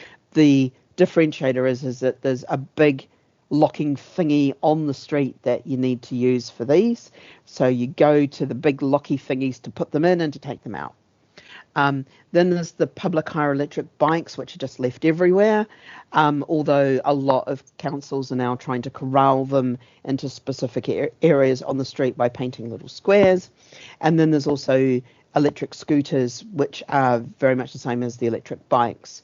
differentiator is that there's a big locking thingy on the street that you need to use for these. So you go to the big locky thingies to put them in and to take them out. Then there's the public hire electric bikes, which are just left everywhere, although a lot of councils are now trying to corral them into specific areas on the street by painting little squares. And then there's also electric scooters, which are very much the same as the electric bikes,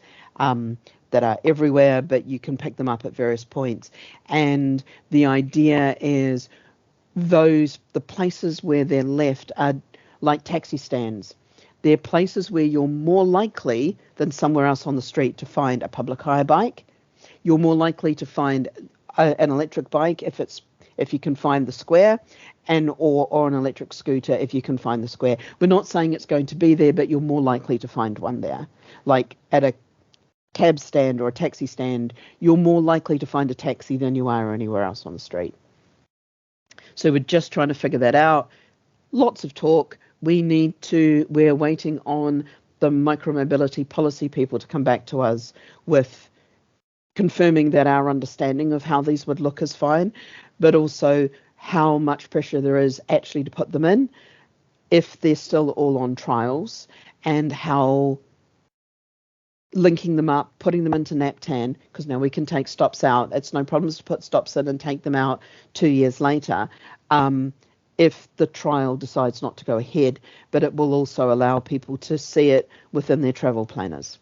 that are everywhere, but you can pick them up at various points. And the idea is the places where they're left are like taxi stands. They're places where you're more likely than somewhere else on the street to find a public hire bike. You're more likely to find an electric bike if you can find the square, or an electric scooter if you can find the square. We're not saying it's going to be there, but you're more likely to find one there. Like at a cab stand or a taxi stand, you're more likely to find a taxi than you are anywhere else on the street. So we're just trying to figure that out. Lots of talk. We're waiting on the micromobility policy people to come back to us with confirming that our understanding of how these would look is fine, but also how much pressure there is actually to put them in if they're still all on trials, and how linking them up, putting them into NaPTAN, because now we can take stops out. It's no problems to put stops in and take them out 2 years later. If the trial decides not to go ahead, but it will also allow people to see it within their travel planners.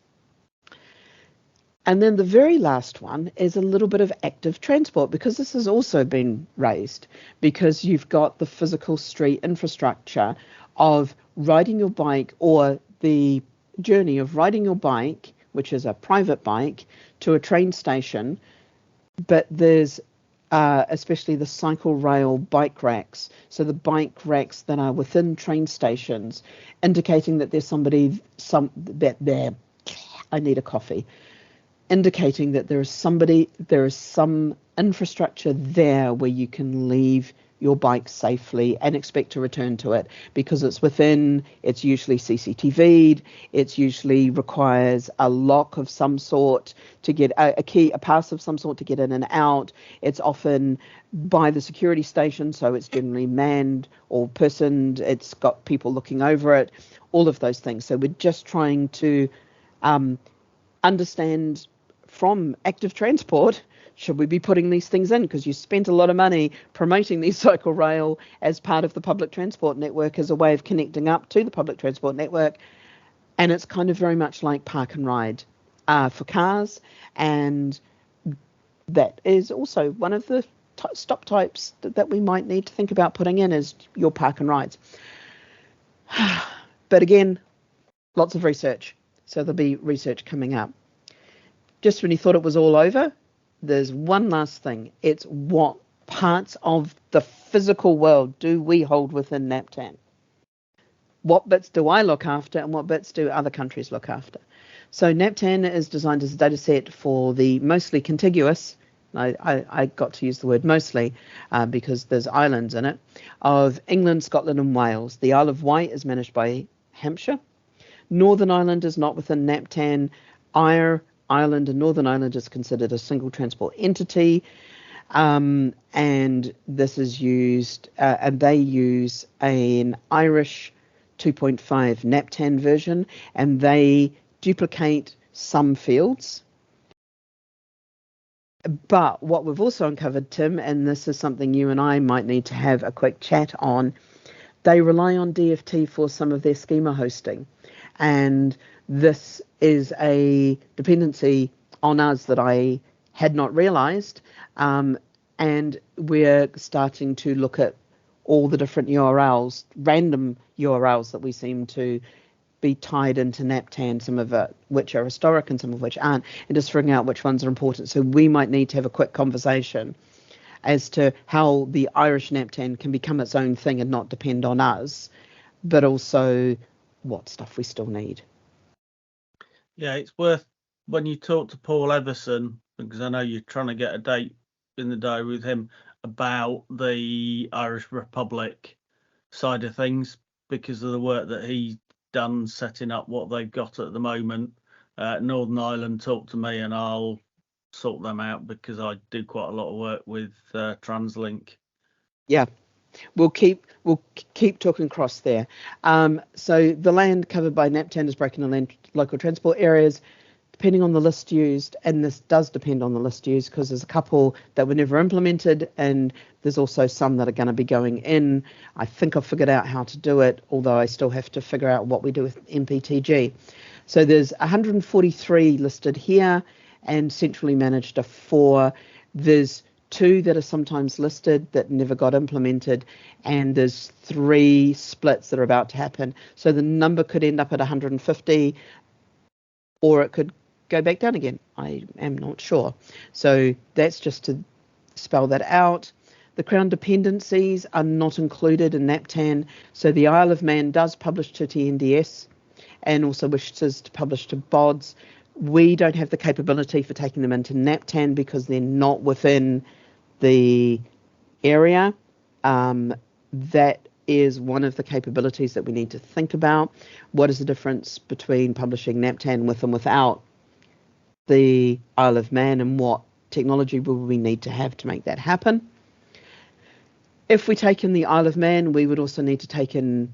And then the very last one is a little bit of active transport, because this has also been raised, because you've got the physical street infrastructure of riding your bike, or the journey of riding your bike, which is a private bike, to a train station, but there's especially the cycle rail bike racks, so the bike racks that are within train stations, indicating that there's I need a coffee, indicating that there is some infrastructure there where you can leave your bike safely and expect to return to it, because it's usually CCTV'd, it usually requires a lock of some sort to get a pass of some sort to get in and out. It's often by the security station, so it's generally manned or personed, it's got people looking over it, all of those things. So we're just trying to understand from active transport, should we be putting these things in? Because you spent a lot of money promoting these cycle rail as part of the public transport network, as a way of connecting up to the public transport network. And it's kind of very much like park and ride for cars. And that is also one of the stop types that we might need to think about putting in, is your park and rides. But again, lots of research. So there'll be research coming up. Just when you thought it was all over, there's one last thing. It's what parts of the physical world do we hold within NaPTAN? What bits do I look after, and what bits do other countries look after? So NaPTAN is designed as a data set for the mostly contiguous, I got to use the word mostly because there's islands in it, of England, Scotland and Wales. The Isle of Wight is managed by Hampshire. Northern Ireland is not within NaPTAN. Ireland and Northern Ireland is considered a single transport entity, and this is used, and they use an Irish 2.5 NaPTAN version, and they duplicate some fields. But what we've also uncovered, Tim, and this is something you and I might need to have a quick chat on, they rely on DFT for some of their schema hosting, and this is a dependency on us that I had not realized, and we're starting to look at all the different URLs, random URLs that we seem to be tied into NaPTAN, some of it which are historic and some of which aren't, and just figuring out which ones are important. So we might need to have a quick conversation as to how the Irish NaPTAN can become its own thing and not depend on us, but also what stuff we still need. Yeah, it's worth, when you talk to Paul Everson, because I know you're trying to get a date in the diary with him about the Irish Republic side of things, because of the work that he's done setting up what they've got at the moment. Northern Ireland, talk to me and I'll sort them out, because I do quite a lot of work with TransLink. Yeah, we'll keep talking across there. So the land covered by NaPTAN is broken into land local transport areas, depending on the list used, and this does depend on the list used because there's a couple that were never implemented, and there's also some that are going to be going in. I think I've figured out how to do it, although I still have to figure out what we do with NPTG. So there's 143 listed here, and centrally managed are 4. There's 2 that are sometimes listed that never got implemented, and there's 3 splits that are about to happen. So the number could end up at 150, or it could go back down again. I am not sure. So that's just to spell that out. The Crown dependencies are not included in NaPTAN. So the Isle of Man does publish to TNDS and also wishes to publish to BODS. We don't have the capability for taking them into NaPTAN because they're not within the area. That is one of the capabilities that we need to think about. What is the difference between publishing NaPTAN with and without the Isle of Man, and what technology will we need to have to make that happen? If we take in the Isle of Man, we would also need to take in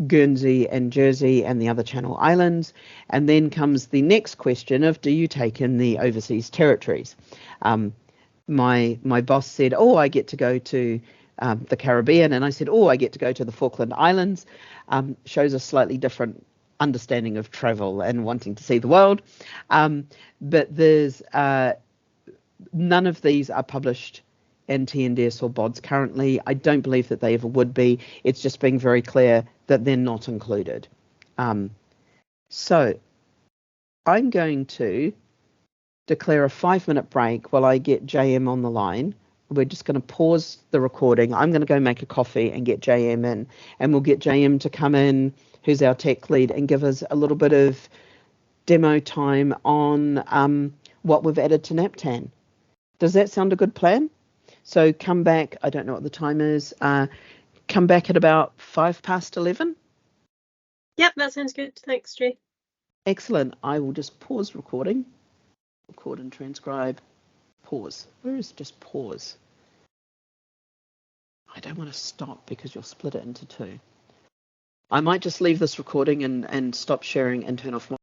Guernsey and Jersey and the other Channel Islands. And then comes the next question of, do you take in the overseas territories? My boss said, oh, I get to go to the Caribbean, and I said, oh, I get to go to the Falkland Islands. Shows a slightly different understanding of travel and wanting to see the world. But there's none of these are published in TNDS or BODS currently. I don't believe that they ever would be. It's just being very clear that they're not included. So I'm going to declare a 5-minute break while I get JM on the line. We're just going to pause the recording. I'm going to go make a coffee and get JM in, and we'll get JM to come in, who's our tech lead, and give us a little bit of demo time on what we've added to NaPTAN. Does that sound a good plan? So come back, I don't know what the time is, come back at about 11:05. Yep, that sounds good. Thanks, Jay. Excellent. I will just pause recording. Record and transcribe. Pause. Where is just pause? I don't want to stop because you'll split it into 2. I might just leave this recording and stop sharing and turn off my...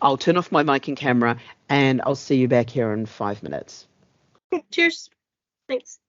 I'll turn off my mic and camera, and I'll see you back here in 5 minutes. Cheers. Thanks.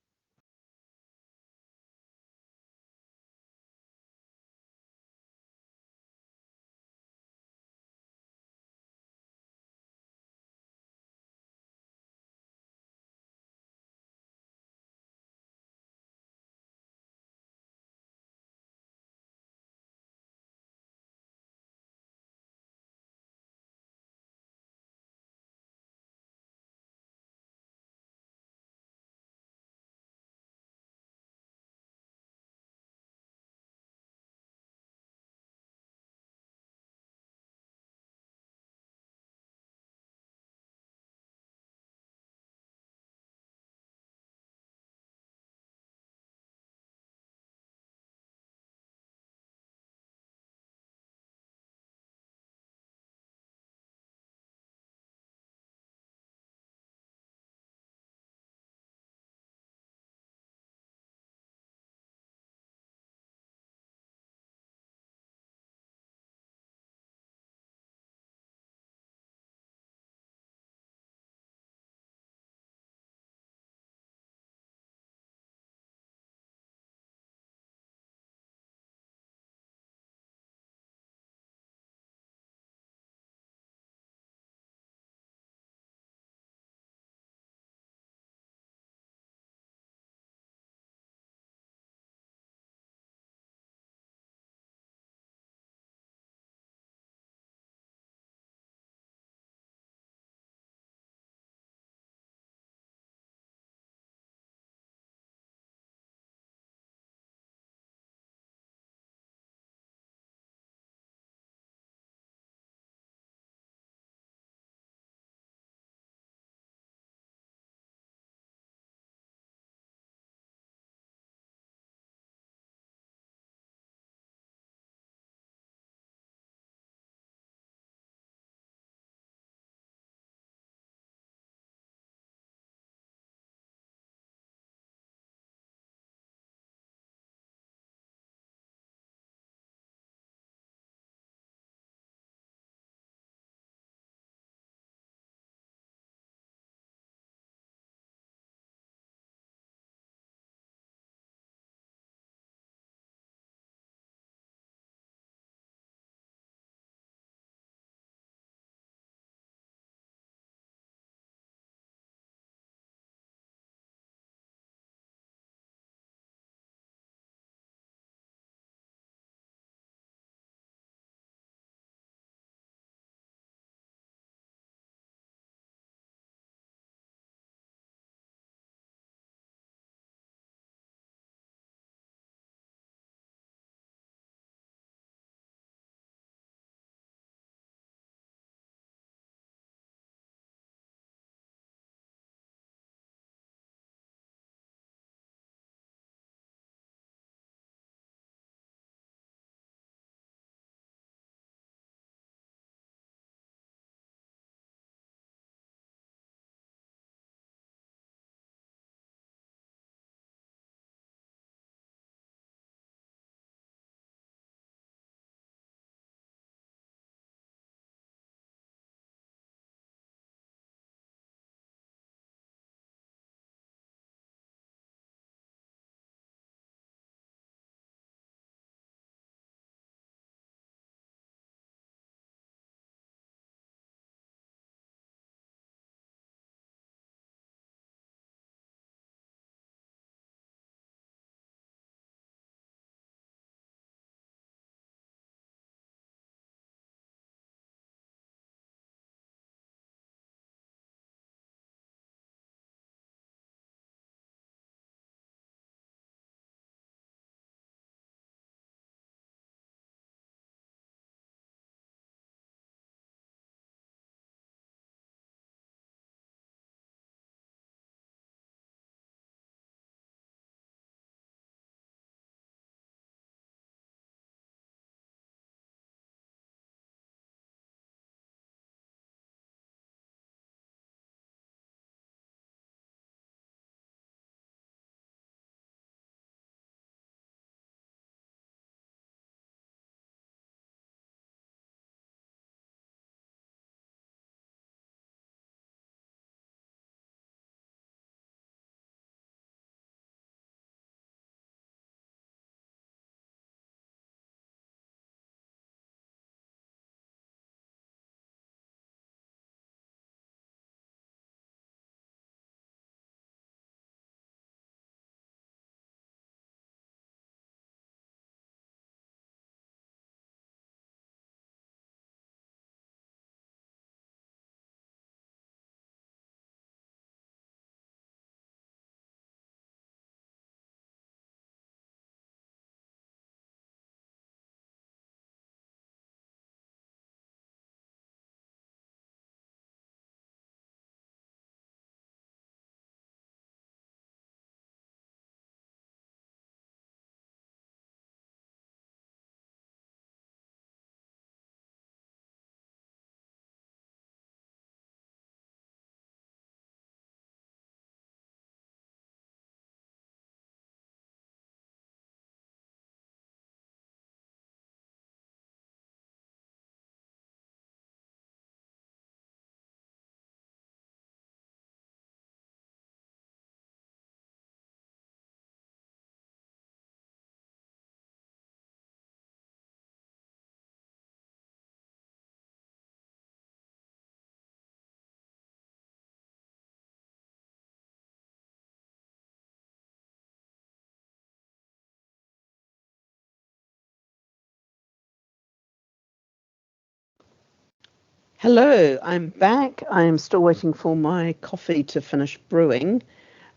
Hello, I'm back. I am still waiting for my coffee to finish brewing.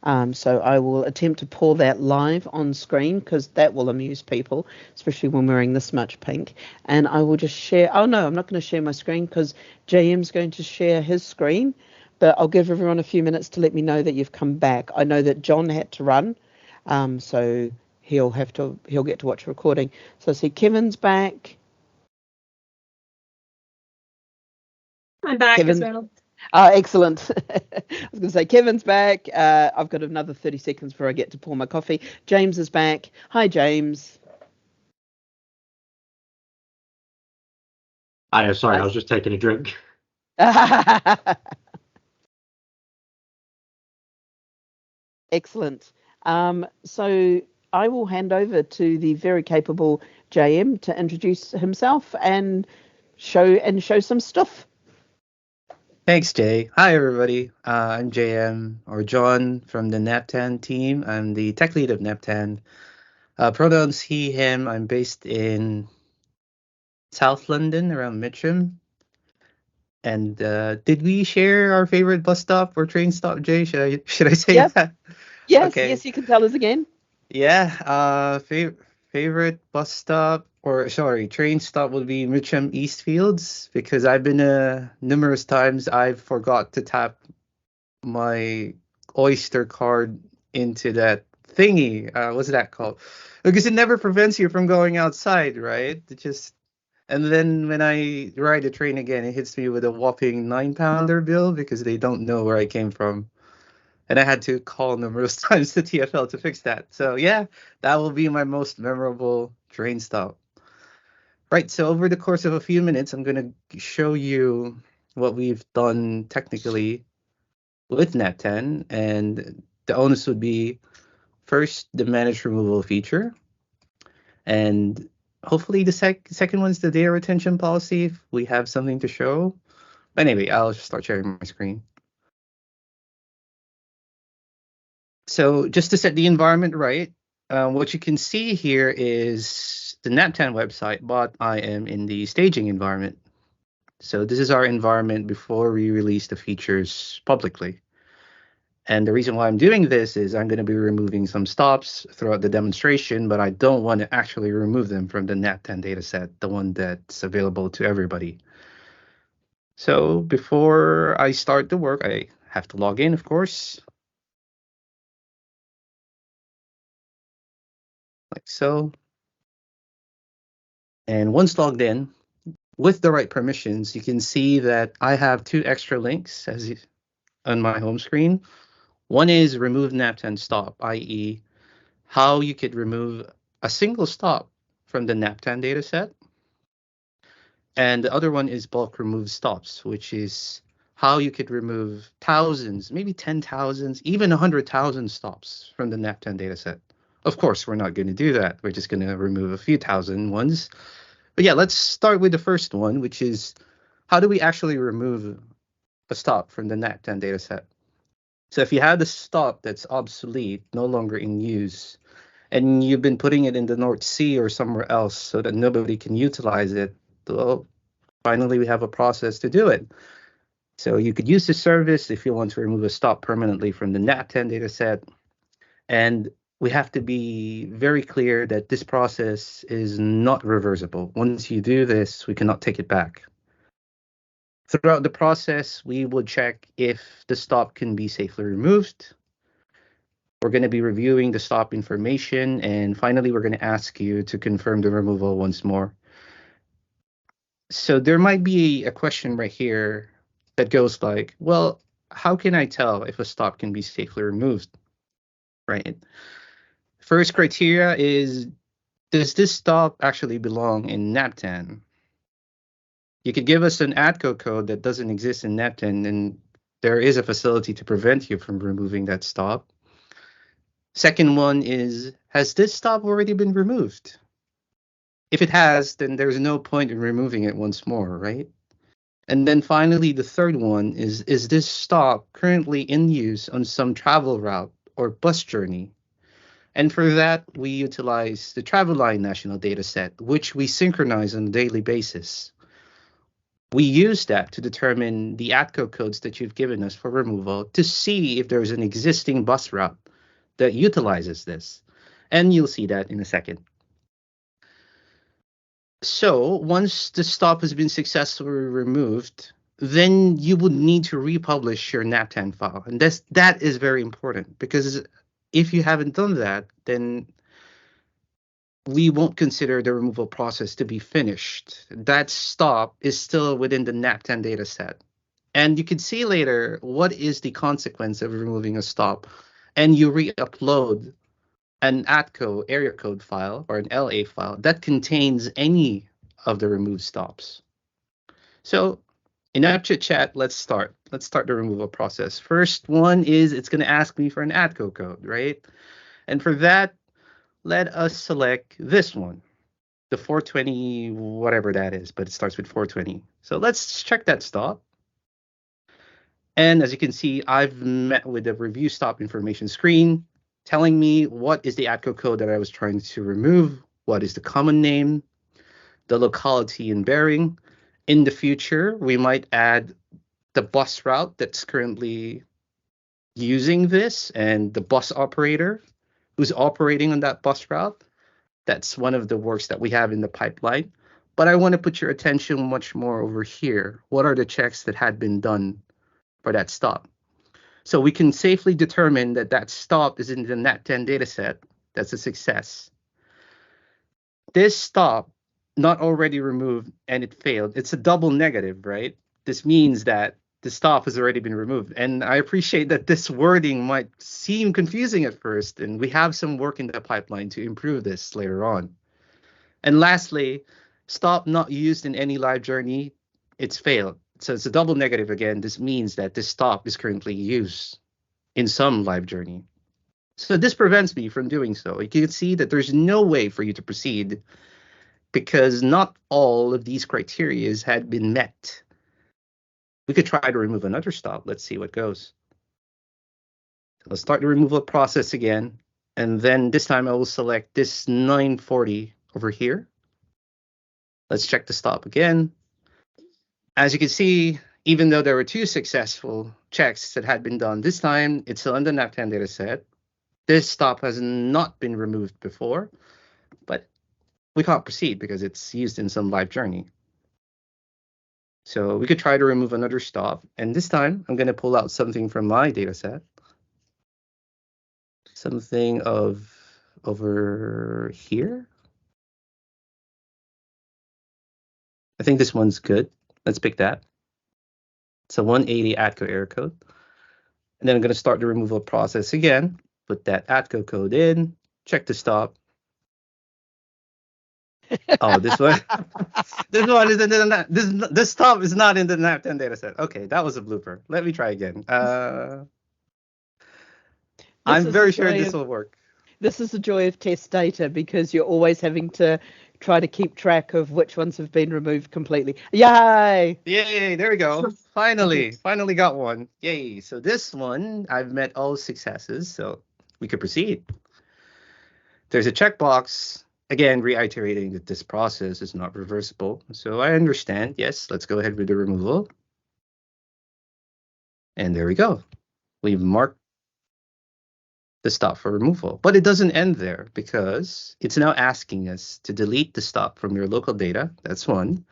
So I will attempt to pour that live on screen because that will amuse people, especially when wearing this much pink. And I will just share. Oh no, I'm not going to share my screen because JM's going to share his screen. But I'll give everyone a few minutes to let me know that you've come back. I know that John had to run, so he'll get to watch a recording. So I see Kevin's back. I'm back Kevin. as well. Excellent. I was going to say Kevin's back. I've got another 30 seconds before I get to pour my coffee. James is back. Hi, James. Sorry, I was just taking a drink. Excellent. So I will hand over to the very capable JM to introduce himself and show some stuff. Thanks, Jay. Hi, everybody. I'm JM, or John, from the NaPTAN team. I'm the tech lead of NaPTAN. Pronouns he, him. I'm based in South London, around Mitcham. And did we share our favorite bus stop or train stop, Jay? Should I say Yep. that? Yes, Okay. yes, you can tell us again. Yeah. Favorite bus stop, or sorry, train stop would be Mitcham Eastfields, because I've been numerous times I've forgot to tap my Oyster card into that thingy. What's that called? Because it never prevents you from going outside, right? And then when I ride the train again, it hits me with a whopping £9 bill because they don't know where I came from. And I had to call numerous times to TfL to fix that. So yeah, that will be my most memorable train stop. Right, so over the course of a few minutes, I'm going to show you what we've done technically with NaPTAN, and the onus would be first the managed removal feature, and hopefully the second one's the data retention policy if we have something to show. Anyway, I'll just start sharing my screen. So just to set the environment right, what you can see here is the NaPTAN website, but I am in the staging environment. So this is our environment before we release the features publicly. And the reason why I'm doing this is I'm going to be removing some stops throughout the demonstration, but I don't want to actually remove them from the NaPTAN dataset, the one that's available to everybody. So before I start the work, I have to log in, of course, like so. And once logged in, with the right permissions, you can see that I have two extra links on my home screen. One is remove NaPTAN stop, i.e. how you could remove a single stop from the NaPTAN dataset. And the other one is bulk remove stops, which is how you could remove thousands, maybe 10,000, even 100,000 stops from the NaPTAN dataset. Of course, we're not going to do that. We're just going to remove a few thousand ones. But yeah, let's start with the first one, which is how do we actually remove a stop from the NaPTAN dataset? So if you have a stop that's obsolete, no longer in use, and you've been putting it in the North Sea or somewhere else so that nobody can utilize it, well, finally we have a process to do it. So you could use the service if you want to remove a stop permanently from the NaPTAN dataset. And we have to be very clear that this process is not reversible. Once you do this, we cannot take it back. Throughout the process, we will check if the stop can be safely removed. We're going to be reviewing the stop information, and finally, we're going to ask you to confirm the removal once more. So there might be a question right here that goes like, well, how can I tell if a stop can be safely removed, right? First criteria is, does this stop actually belong in NaPTAN? You could give us an ATCO code that doesn't exist in NaPTAN, and there is a facility to prevent you from removing that stop. Second one is, has this stop already been removed? If it has, then there's no point in removing it once more, right? And then finally, the third one is this stop currently in use on some travel route or bus journey? And for that, we utilize the Travel Line National Dataset, which we synchronize on a daily basis. We use that to determine the ATCO codes that you've given us for removal to see if there's an existing bus route that utilizes this. And you'll see that in a second. So once the stop has been successfully removed, then you would need to republish your NaPTAN file. And that is very important, because if you haven't done that, then we won't consider the removal process to be finished. That stop is still within the NaPTAN data set. And you can see later what is the consequence of removing a stop. And you re-upload an ATCO area code file or an LA file that contains any of the removed stops. So enough chit chat, let's start. Let's start the removal process. First one is it's going to ask me for an ATCO code, right? And for that, let us select this one, the 420, whatever that is, but it starts with 420. So let's check that stop. And as you can see, I've met with the review stop information screen telling me what is the ATCO code that I was trying to remove, what is the common name, the locality and bearing. In the future, we might add the bus route that's currently using this and the bus operator who's operating on that bus route. That's one of the works that we have in the pipeline. But I want to put your attention much more over here. What are the checks that had been done for that stop? So we can safely determine that that stop is in the NaPTAN dataset. That's a success. This stop, not already removed and it failed, it's a double negative, right? This means that the stop has already been removed. And I appreciate that this wording might seem confusing at first, and we have some work in the pipeline to improve this later on. And lastly, stop not used in any live journey, it's failed. So it's a double negative again. This means that this stop is currently used in some live journey. So this prevents me from doing so. You can see that there's no way for you to proceed because not all of these criteria had been met. We could try to remove another stop. Let's see what goes. So let's start the removal process again. And then this time I will select this 940 over here. Let's check the stop again. As you can see, even though there were two successful checks that had been done, this time it's still in the NaPTAN data set. This stop has not been removed before, but we can't proceed because it's used in some live journey. So we could try to remove another stop. And this time I'm going to pull out something from my data set. Something of over here. I think this one's good. Let's pick that. It's a 180 ATCO error code. And then I'm going to start the removal process again. Put that ATCO code in. Check the stop. Oh, this one. This one is in the this stop is not in the NaPTAN dataset. Okay, that was a blooper. Let me try again. I'm very sure this will work. This is the joy of test data, because you're always having to try to keep track of which ones have been removed completely. Yay! Yay, there we go. Finally got one. Yay. So this one, I've met all successes, so we could proceed. There's a checkbox, again, reiterating that this process is not reversible. So I understand. Yes, let's go ahead with the removal. And there we go. We've marked the stop for removal. But it doesn't end there, because it's now asking us to delete the stop from your local data. That's one.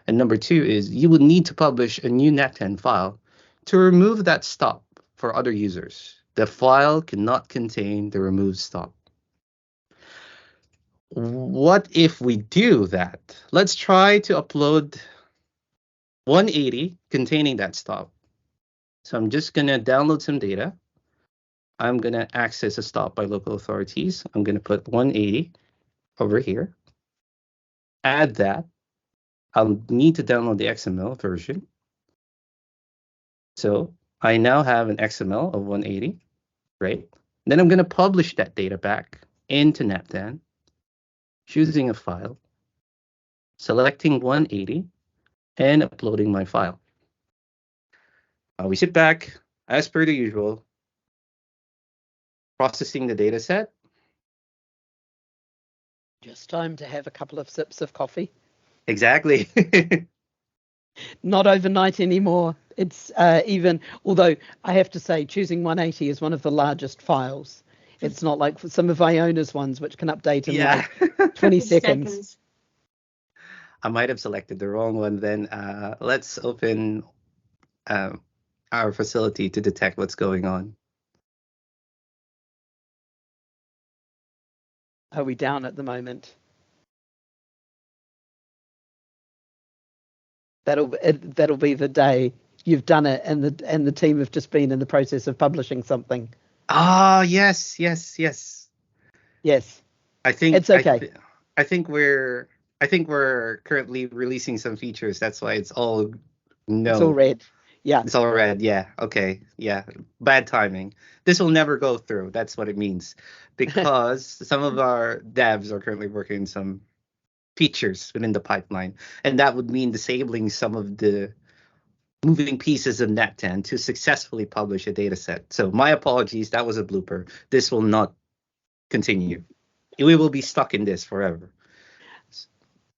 And number two is you will need to publish a new NaPTAN file to remove that stop for other users. The file cannot contain the removed stop. What if we do that? Let's try to upload 180 containing that stop. So I'm just going to download some data. I'm going to access a stop by local authorities. I'm going to put 180 over here. Add that. I'll need to download the XML version. So I now have an XML of 180, right? Then I'm going to publish that data back into NaPTAN, choosing a file, selecting 180, and uploading my file. We sit back, as per the usual, processing the data set. Just time to have a couple of sips of coffee. Exactly. Not overnight anymore. It's although I have to say, choosing 180 is one of the largest files. It's not like some of Iona's ones, which can update in like 20 seconds. I might have selected the wrong one then. Let's open our facility to detect what's going on. Are we down at the moment? That'll be the day you've done it, and the team have just been in the process of publishing something. Ah, yes. Yes. I think it's okay. I think we're currently releasing some features. That's why it's all It's all red. Yeah. It's all red. Yeah. Okay. Yeah. Bad timing. This will never go through. That's what it means. Because some of our devs are currently working on some features within the pipeline. And that would mean disabling some of the moving pieces of NaPTAN to successfully publish a data set. So my apologies. That was a blooper. This will not continue. We will be stuck in this forever.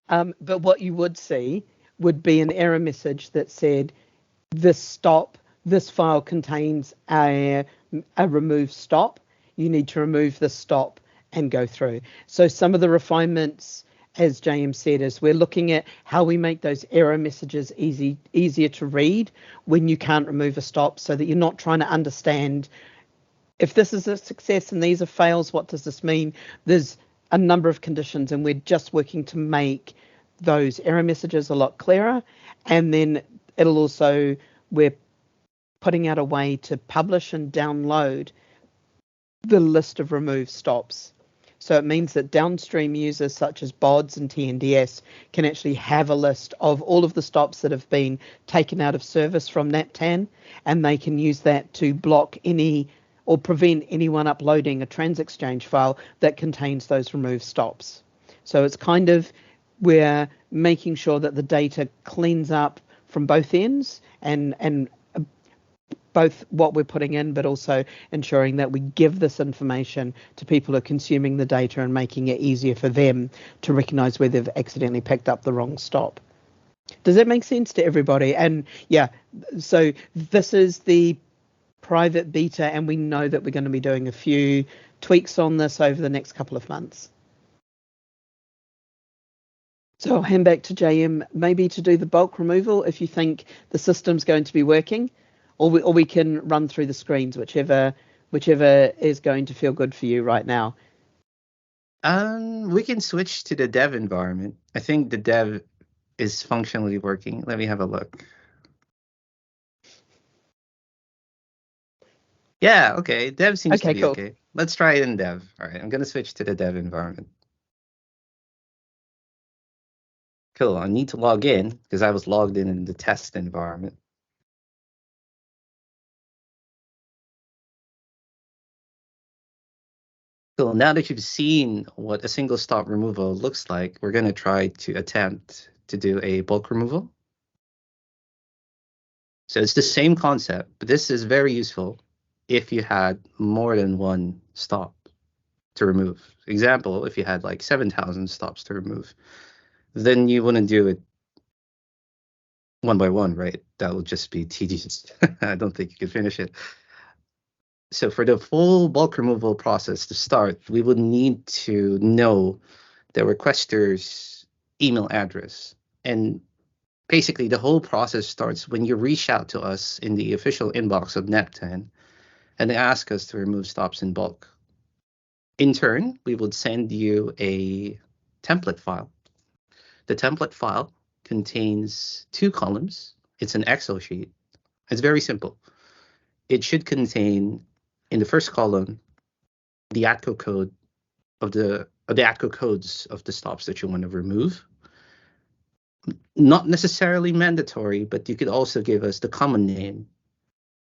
But what you would see would be an error message that said, this file contains a remove stop. You need to remove the stop and go through. So some of the refinements, as James said, is we're looking at how we make those error messages easier to read when you can't remove a stop, so that you're not trying to understand if this is a success and these are fails, what does this mean? There's a number of conditions, and we're just working to make those error messages a lot clearer. And then it'll also, we're putting out a way to publish and download the list of removed stops. So it means that downstream users such as BODs and TNDS can actually have a list of all of the stops that have been taken out of service from NaPTAN, and they can use that to block any or prevent anyone uploading a TransExchange file that contains those removed stops. So it's kind of, we're making sure that the data cleans up from both ends, and both what we're putting in, but also ensuring that we give this information to people who are consuming the data and making it easier for them to recognize where they've accidentally picked up the wrong stop. Does that make sense to everybody? And yeah, so this is the private beta, and we know that we're going to be doing a few tweaks on this over the next couple of months. So I'll hand back to JM, maybe to do the bulk removal if you think the system's going to be working, or we can run through the screens, whichever is going to feel good for you right now. We can switch to the dev environment. I think the dev is functionally working. Let me have a look. Yeah, okay. Dev seems to be cool. okay. Let's try it in dev. All right, I'm going to switch to the dev environment. Cool. I need to log in because I was logged in the test environment. Cool. Now that you've seen what a single stop removal looks like, we're going to try to attempt to do a bulk removal. So it's the same concept, but this is very useful if you had more than one stop to remove. Example, if you had like 7,000 stops to remove, then you wouldn't do it one by one, right? That would just be tedious. I don't think you could finish it. So for the full bulk removal process to start, we would need to know the requester's email address. And basically, the whole process starts when you reach out to us in the official inbox of NaPTAN and they ask us to remove stops in bulk. In turn, we would send you a template file. The template file contains 2 columns. It's an Excel sheet. It's very simple. It should contain, in the first column, the ATCO code of the ATCO codes of the stops that you want to remove. Not necessarily mandatory, but you could also give us the common name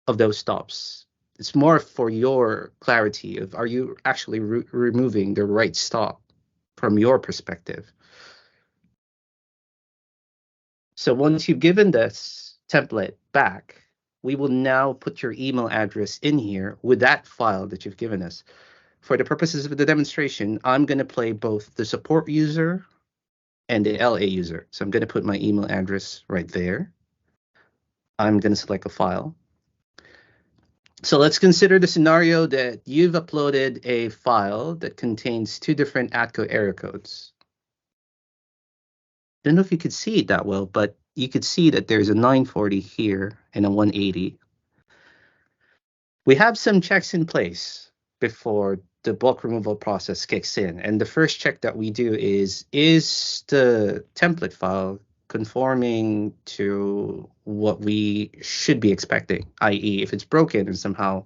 of those stops. It's more for your clarity of, are you actually removing the right stop from your perspective? So once you've given this template back, we will now put your email address in here with that file that you've given us. For the purposes of the demonstration, I'm going to play both the support user and the LA user. So I'm going to put my email address right there. I'm going to select a file. So let's consider the scenario that you've uploaded a file that contains two different ATCO area codes. I don't know if you could see it that well, but you could see that there's a 940 here and a 180. We have some checks in place before the bulk removal process kicks in. And the first check that we do is the template file conforming to what we should be expecting? I.e., if it's broken and somehow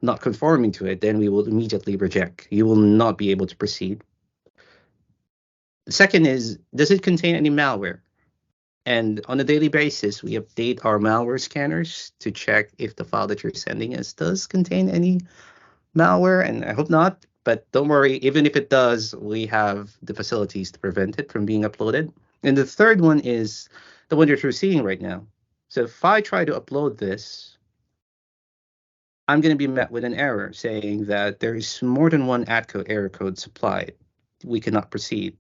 not conforming to it, then we will immediately reject. You will not be able to proceed. The second is, does it contain any malware? And on a daily basis, we update our malware scanners to check if the file that you're sending us does contain any malware, and I hope not, but don't worry, even if it does, we have the facilities to prevent it from being uploaded. And the third one is the one that you're seeing right now. So if I try to upload this, I'm going to be met with an error saying that there is more than one ATCO error code supplied. We cannot proceed.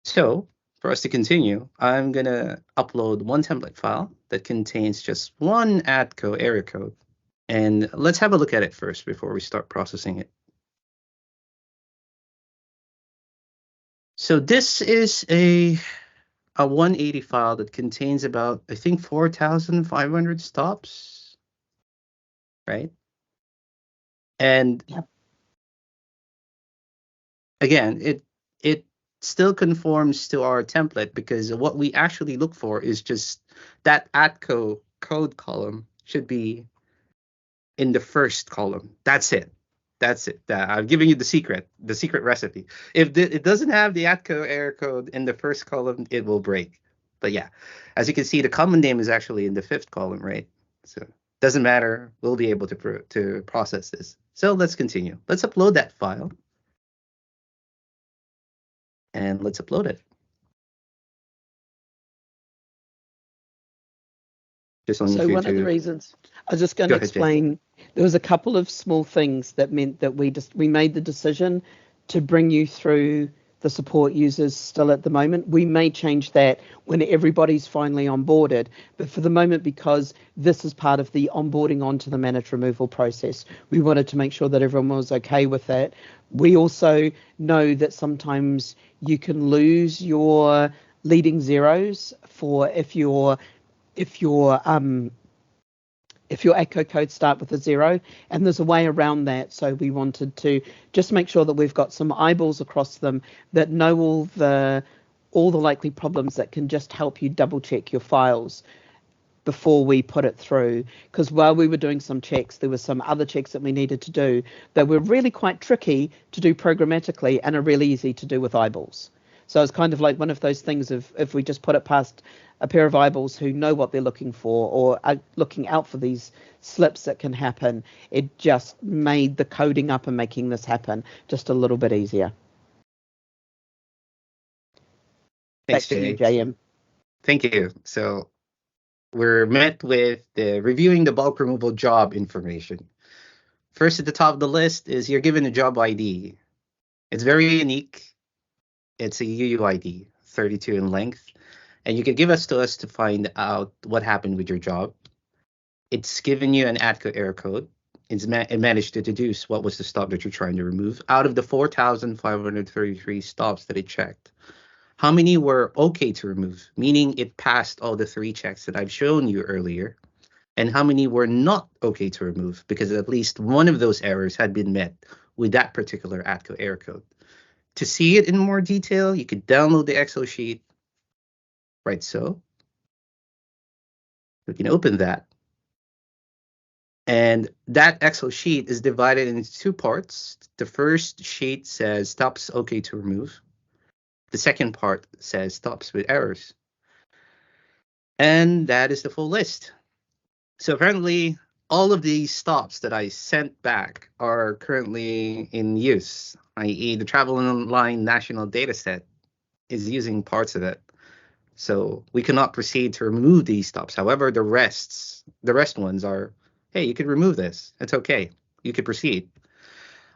So for us to continue, I'm going to upload one template file that contains just one ATCO error code. And let's have a look at it first before we start processing it. So this is a 180 file that contains about, I think, 4,500 stops, right? And Yep. Again, it still conforms to our template because what we actually look for is just that ATCO code column should be in the first column. That's it. That's it. I'm giving you the secret recipe. If it doesn't have the ATCO error code in the first column, it will break. But yeah, as you can see, the common name is actually in the fifth column, right? So doesn't matter. We'll be able to process this. So let's continue. Let's upload that file. And let's upload it. Just So one of the reasons I was just going Go to ahead, Jay. explain, there was a couple of small things that meant that we made the decision to bring you through the support users still at the moment. We may change that when everybody's finally onboarded, but for the moment, because this is part of the onboarding onto the managed removal process, we wanted to make sure that everyone was okay with that. We also know that sometimes you can lose your leading zeros for if your ATCO codes start with a 0, and there's a way around that. So we wanted to just make sure that we've got some eyeballs across them that know all the likely problems that can just help you double check your files before we put it through. Because while we were doing some checks, there were some other checks that we needed to do that were really quite tricky to do programmatically and are really easy to do with eyeballs. So it's kind of like one of those things of if we just put it past a pair of eyeballs who know what they're looking for or are looking out for these slips that can happen, it just made the coding up and making this happen just a little bit easier. Thanks, Back to you, Jay. JM. Thank you. So we're met with reviewing the bulk removal job information. First at the top of the list is you're given a job ID. It's very unique. It's a UUID, 32 in length. And you can give us to find out what happened with your job. It's given you an ATCO error code. It managed to deduce what was the stop that you're trying to remove. Out of the 4,533 stops that it checked, how many were okay to remove, meaning it passed all the 3 checks that I've shown you earlier, and how many were not okay to remove because at least one of those errors had been met with that particular ATCO error code. To see it in more detail, you could download the Excel sheet, right? So we can open that. And that Excel sheet is divided into 2 parts. The first sheet says stops okay to remove. The second part says stops with errors. And that is the full list. So apparently all of these stops that I sent back are currently in use, i.e. the Travel Online National Dataset is using parts of it. So we cannot proceed to remove these stops. However, the rest ones are, hey, you could remove this. It's okay. You could proceed.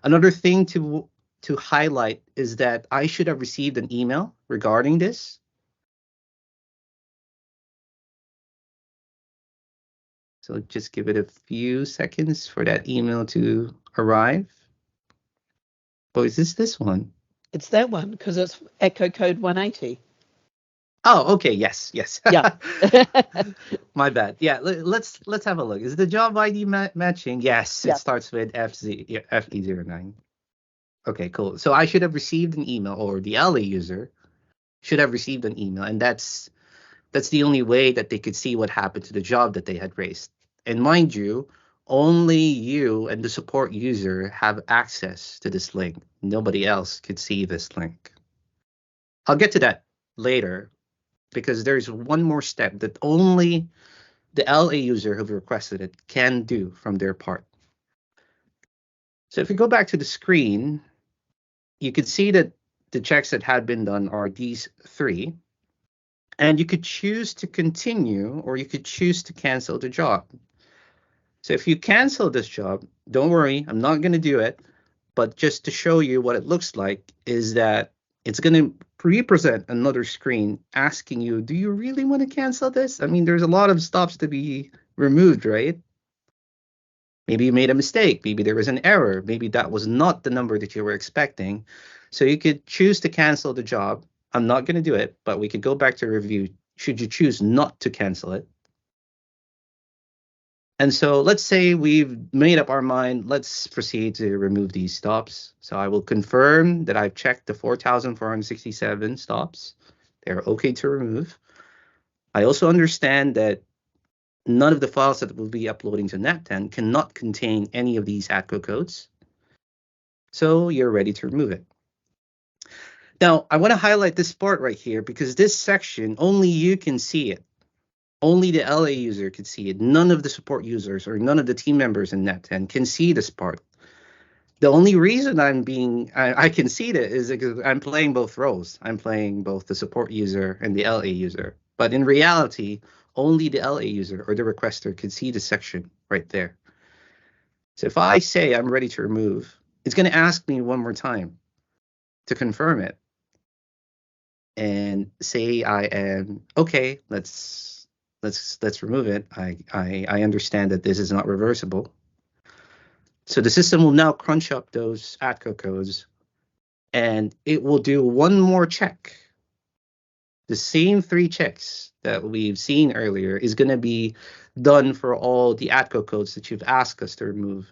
Another thing to highlight is that I should have received an email regarding this. So just give it a few seconds for that email to arrive. Oh, is this one? It's that one because it's echo code 180. Oh, okay. Yes. Yeah. My bad. Yeah, let's have a look. Is the job ID matching? Yes, Yeah. it starts with FE09. Okay, cool. So I should have received an email, or the LA user should have received an email, and that's the only way that they could see what happened to the job that they had raised. And mind you, only you and the support user have access to this link. Nobody else could see this link. I'll get to that later, because there's one more step that only the LA user who requested it can do from their part. So if you go back to the screen, you could see that the checks that had been done are these three. And you could choose to continue, or you could choose to cancel the job. So if you cancel this job, don't worry, I'm not going to do it. But just to show you what it looks like is that it's going to represent another screen asking you, do you really want to cancel this? I mean, there's a lot of stops to be removed, right? Maybe you made a mistake. Maybe there was an error. Maybe that was not the number that you were expecting. So you could choose to cancel the job. I'm not going to do it, but we could go back to review should you choose not to cancel it. And so let's say we've made up our mind. Let's proceed to remove these stops. So I will confirm that I've checked the 4,467 stops. They're okay to remove. I also understand that none of the files that we'll be uploading to NaPTAN cannot contain any of these ATCO codes. So you're ready to remove it. Now, I want to highlight this part right here because this section, only you can see it. Only the LA user can see it. None of the support users or none of the team members in NaPTAN can see this part. The only reason I can see it is because I'm playing both roles. I'm playing both the support user and the LA user. But in reality, only the LA user or the requester can see the section right there. So if I say I'm ready to remove, it's going to ask me one more time to confirm it. And say I am okay, let's remove it. I understand that this is not reversible. So the system will now crunch up those ATCO codes and it will do one more check. The same three checks that we've seen earlier is going to be done for all the ATCO codes that you've asked us to remove.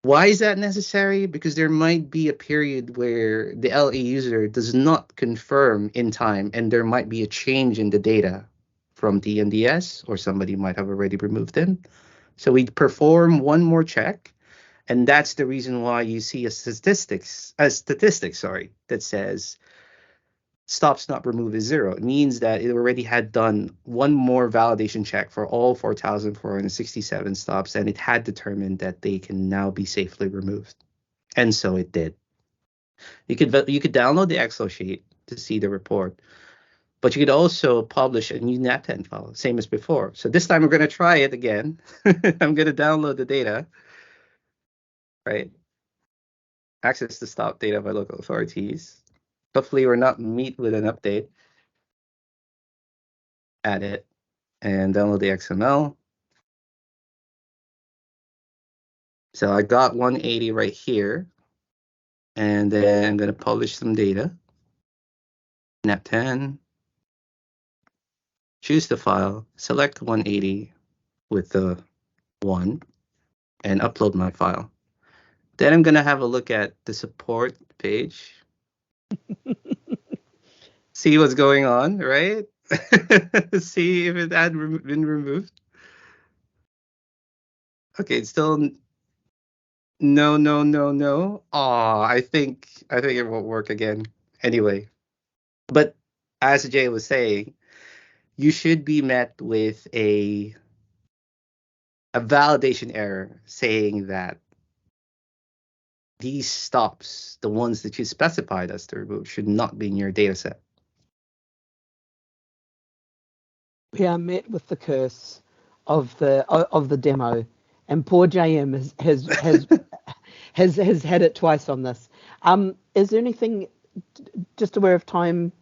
Why is that necessary? Because there might be a period where the LA user does not confirm in time, and there might be a change in the data from DNDS, or somebody might have already removed them. So we perform one more check, and that's the reason why you see a statistic, that says stops not removed is 0. It means that it already had done one more validation check for all 4,467 stops, and it had determined that they can now be safely removed. And so it did. You could download the Excel sheet to see the report, but you could also publish a new NaPTAN file, same as before. So this time we're going to try it again. I'm going to download the data, right? Access the stop data by local authorities. Hopefully we're not meet with an update. Add it and download the XML. So I got 180 right here, and then I'm going to publish some data. NaPTAN, choose the file, select 180 with the 1, and upload my file. Then I'm going to have a look at the support page. See what's going on, right? See if it had been removed. Okay, it's still no. Aw, I think it won't work again. Anyway, but as Jay was saying, you should be met with a validation error saying that these stops, the ones that you specified as to remove, should not be in your data set. We are met with the curse of the demo, and poor JM has had it twice on this. Is there anything, just aware of time,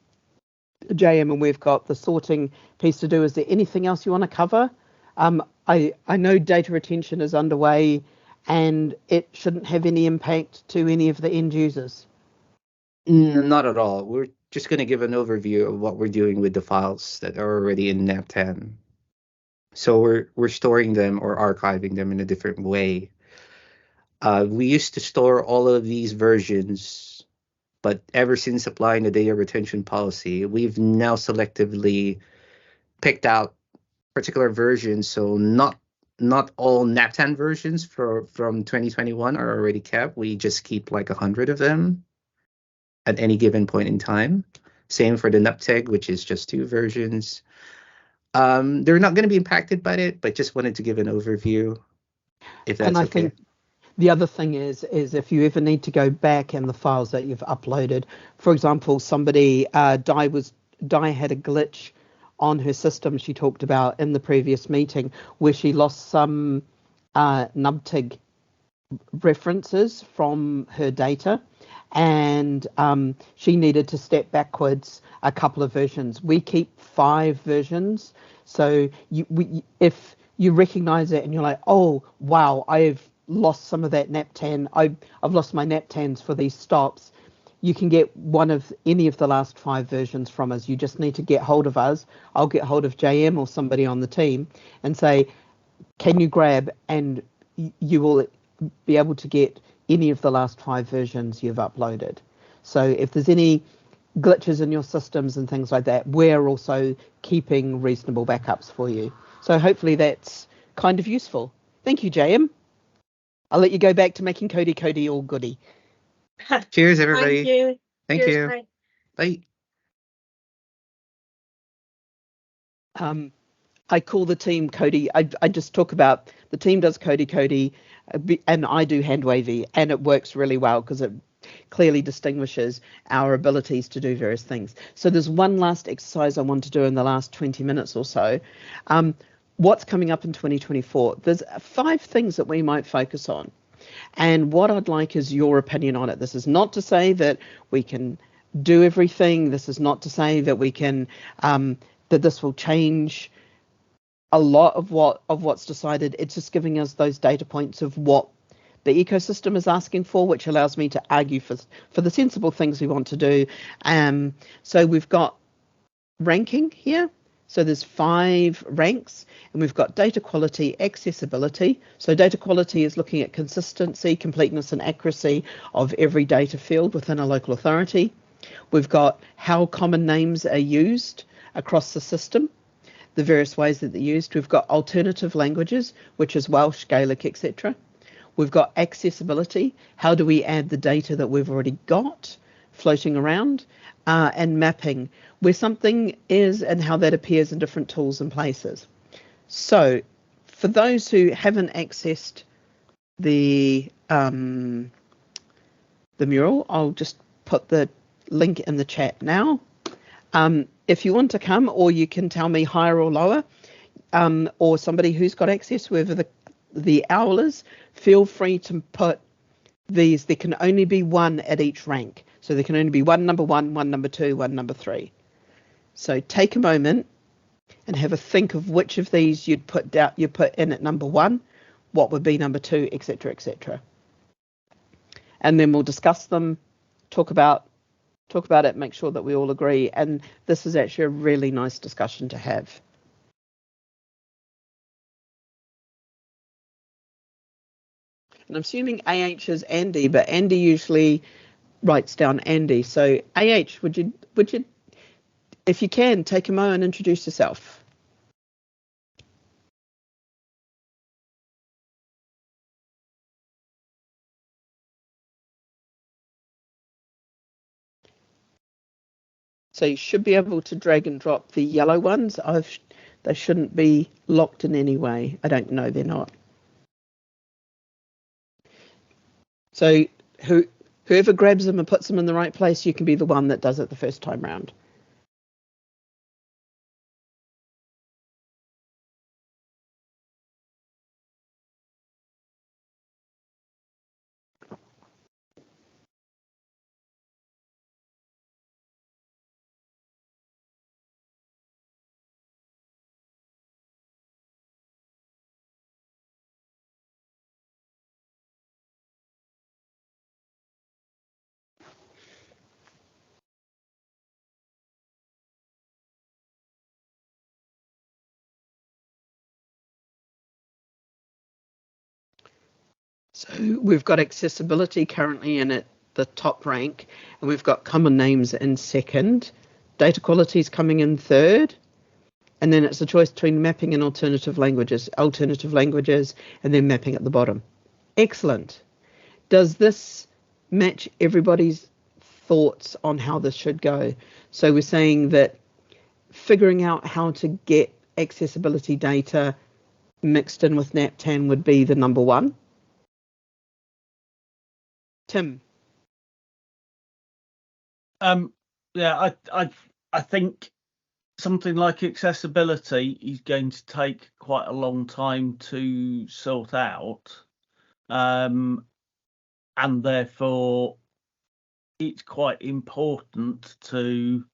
JM, and we've got the sorting piece to do? Is there anything else you want to cover I know data retention is underway, and it shouldn't have any impact to any of the end users. Not at all. We're just going to give an overview of what we're doing with the files that are already in NaPTAN. So we're storing them or archiving them in a different way. We used to store all of these versions, but ever since applying the data retention policy, we've now selectively picked out particular versions. So not all NaPTAN versions from 2021 are already kept. We just keep like 100 of them at any given point in time. Same for the NupTeg, which is just 2 versions. They're not going to be impacted by it, but just wanted to give an overview, if that's And I okay. think the other thing is if you ever need to go back in the files that you've uploaded, for example, somebody, Di had a glitch on her system she talked about in the previous meeting where she lost some NubTig references from her data, and she needed to step backwards a couple of versions. We keep 5 versions, so if you recognize it and you're like, oh wow, I've lost some of that NaPTAN, I've lost my NaPTANs for these stops, you can get one of any of the last 5 versions from us. You just need to get hold of us. I'll get hold of JM or somebody on the team and say, can you grab, and you will be able to get any of the last 5 versions you've uploaded. So if there's any glitches in your systems and things like that, we're also keeping reasonable backups for you. So hopefully that's kind of useful. Thank you, JM. I'll let you go back to making Cody all goody. Cheers, everybody. Thank you. Thank Cheers, you. bye. Bye. I call the team Cody. I just talk about the team does Cody, and I do hand wavy, and it works really well because it clearly distinguishes our abilities to do various things. So there's one last exercise I want to do in the last 20 minutes or so. What's coming up in 2024? There's 5 things that we might focus on. And what I'd like is your opinion on it. This is not to say that we can do everything. This is not to say that we can, that this will change a lot of what's decided. It's just giving us those data points of what the ecosystem is asking for, which allows me to argue for the sensible things we want to do. So we've got ranking here. So there's 5 ranks, and we've got data quality, accessibility. So data quality is looking at consistency, completeness, and accuracy of every data field within a local authority. We've got how common names are used across the system, the various ways that they're used. We've got alternative languages, which is Welsh, Gaelic, etc. We've got accessibility. How do we add the data that we've already got floating around? And mapping, where something is and how that appears in different tools and places. So for those who haven't accessed the mural, I'll just put the link in the chat now. If you want to come, or you can tell me higher or lower, or somebody who's got access, whoever the owl is, feel free to put these. There can only be 1 at each rank. So there can only be 1 number 1, 1 number 2, 1 number 3. So take a moment and have a think of which of these you put in at number 1, what would be number 2, etc., etc. And then we'll discuss them, talk about it, make sure that we all agree. And this is actually a really nice discussion to have. And I'm assuming AH is Andy, but Andy usually writes down Andy. So AH, would you, if you can, take a moment and introduce yourself. So you should be able to drag and drop the yellow ones. They shouldn't be locked in any way. I don't know, they're not. So whoever grabs them and puts them in the right place, you can be the one that does it the first time round. So we've got accessibility currently in at the top rank, and we've got common names in second. Data quality is coming in third, and then it's a choice between mapping and alternative languages, and then mapping at the bottom. Excellent. Does this match everybody's thoughts on how this should go? So we're saying that figuring out how to get accessibility data mixed in with NaPTAN would be the number one. Tim. Yeah, I think something like accessibility is going to take quite a long time to sort out, and therefore it's quite important to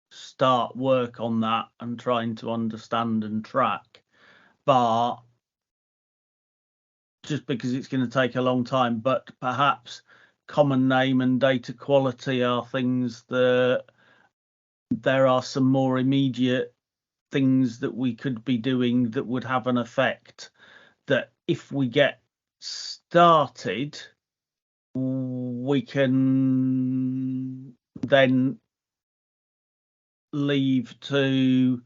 start work on that and trying to understand and track. But just because it's going to take a long time, but perhaps common name and data quality are things that there are some more immediate things that we could be doing that would have an effect, that if we get started, we can then leave to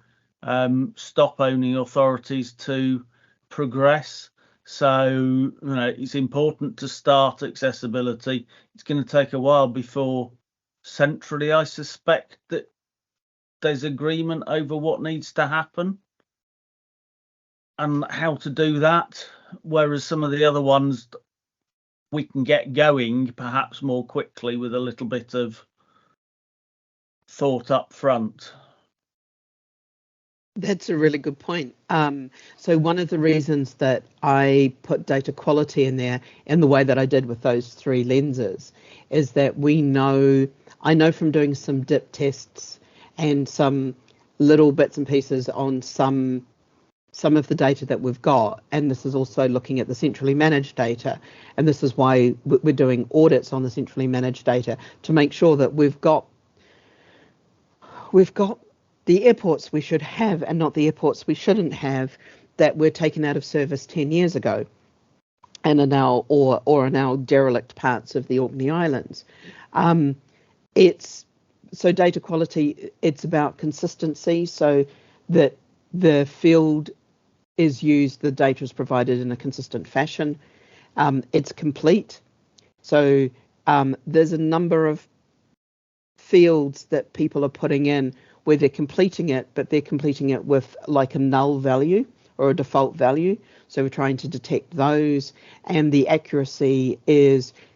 stop owning authorities to progress. So it's important to start accessibility. It's going to take a while before centrally, I suspect, that there's agreement over what needs to happen and how to do that, whereas some of the other ones we can get going perhaps more quickly with a little bit of thought up front. That's a really good point. So one of the reasons that I put data quality in there in the way that I did with those three lenses is that I know from doing some dip tests and some little bits and pieces on some of the data that we've got, and this is also looking at the centrally managed data, and this is why we're doing audits on the centrally managed data to make sure that we've got the airports we should have and not the airports we shouldn't have that were taken out of service 10 years ago and are now or are now derelict parts of the Orkney Islands. So data quality, it's about consistency, so that the field is used, the data is provided in a consistent fashion. It's complete. So there's a number of fields that people are putting in where they're completing it, but they're completing it with like a null value or a default value. So we're trying to detect those, and the accuracy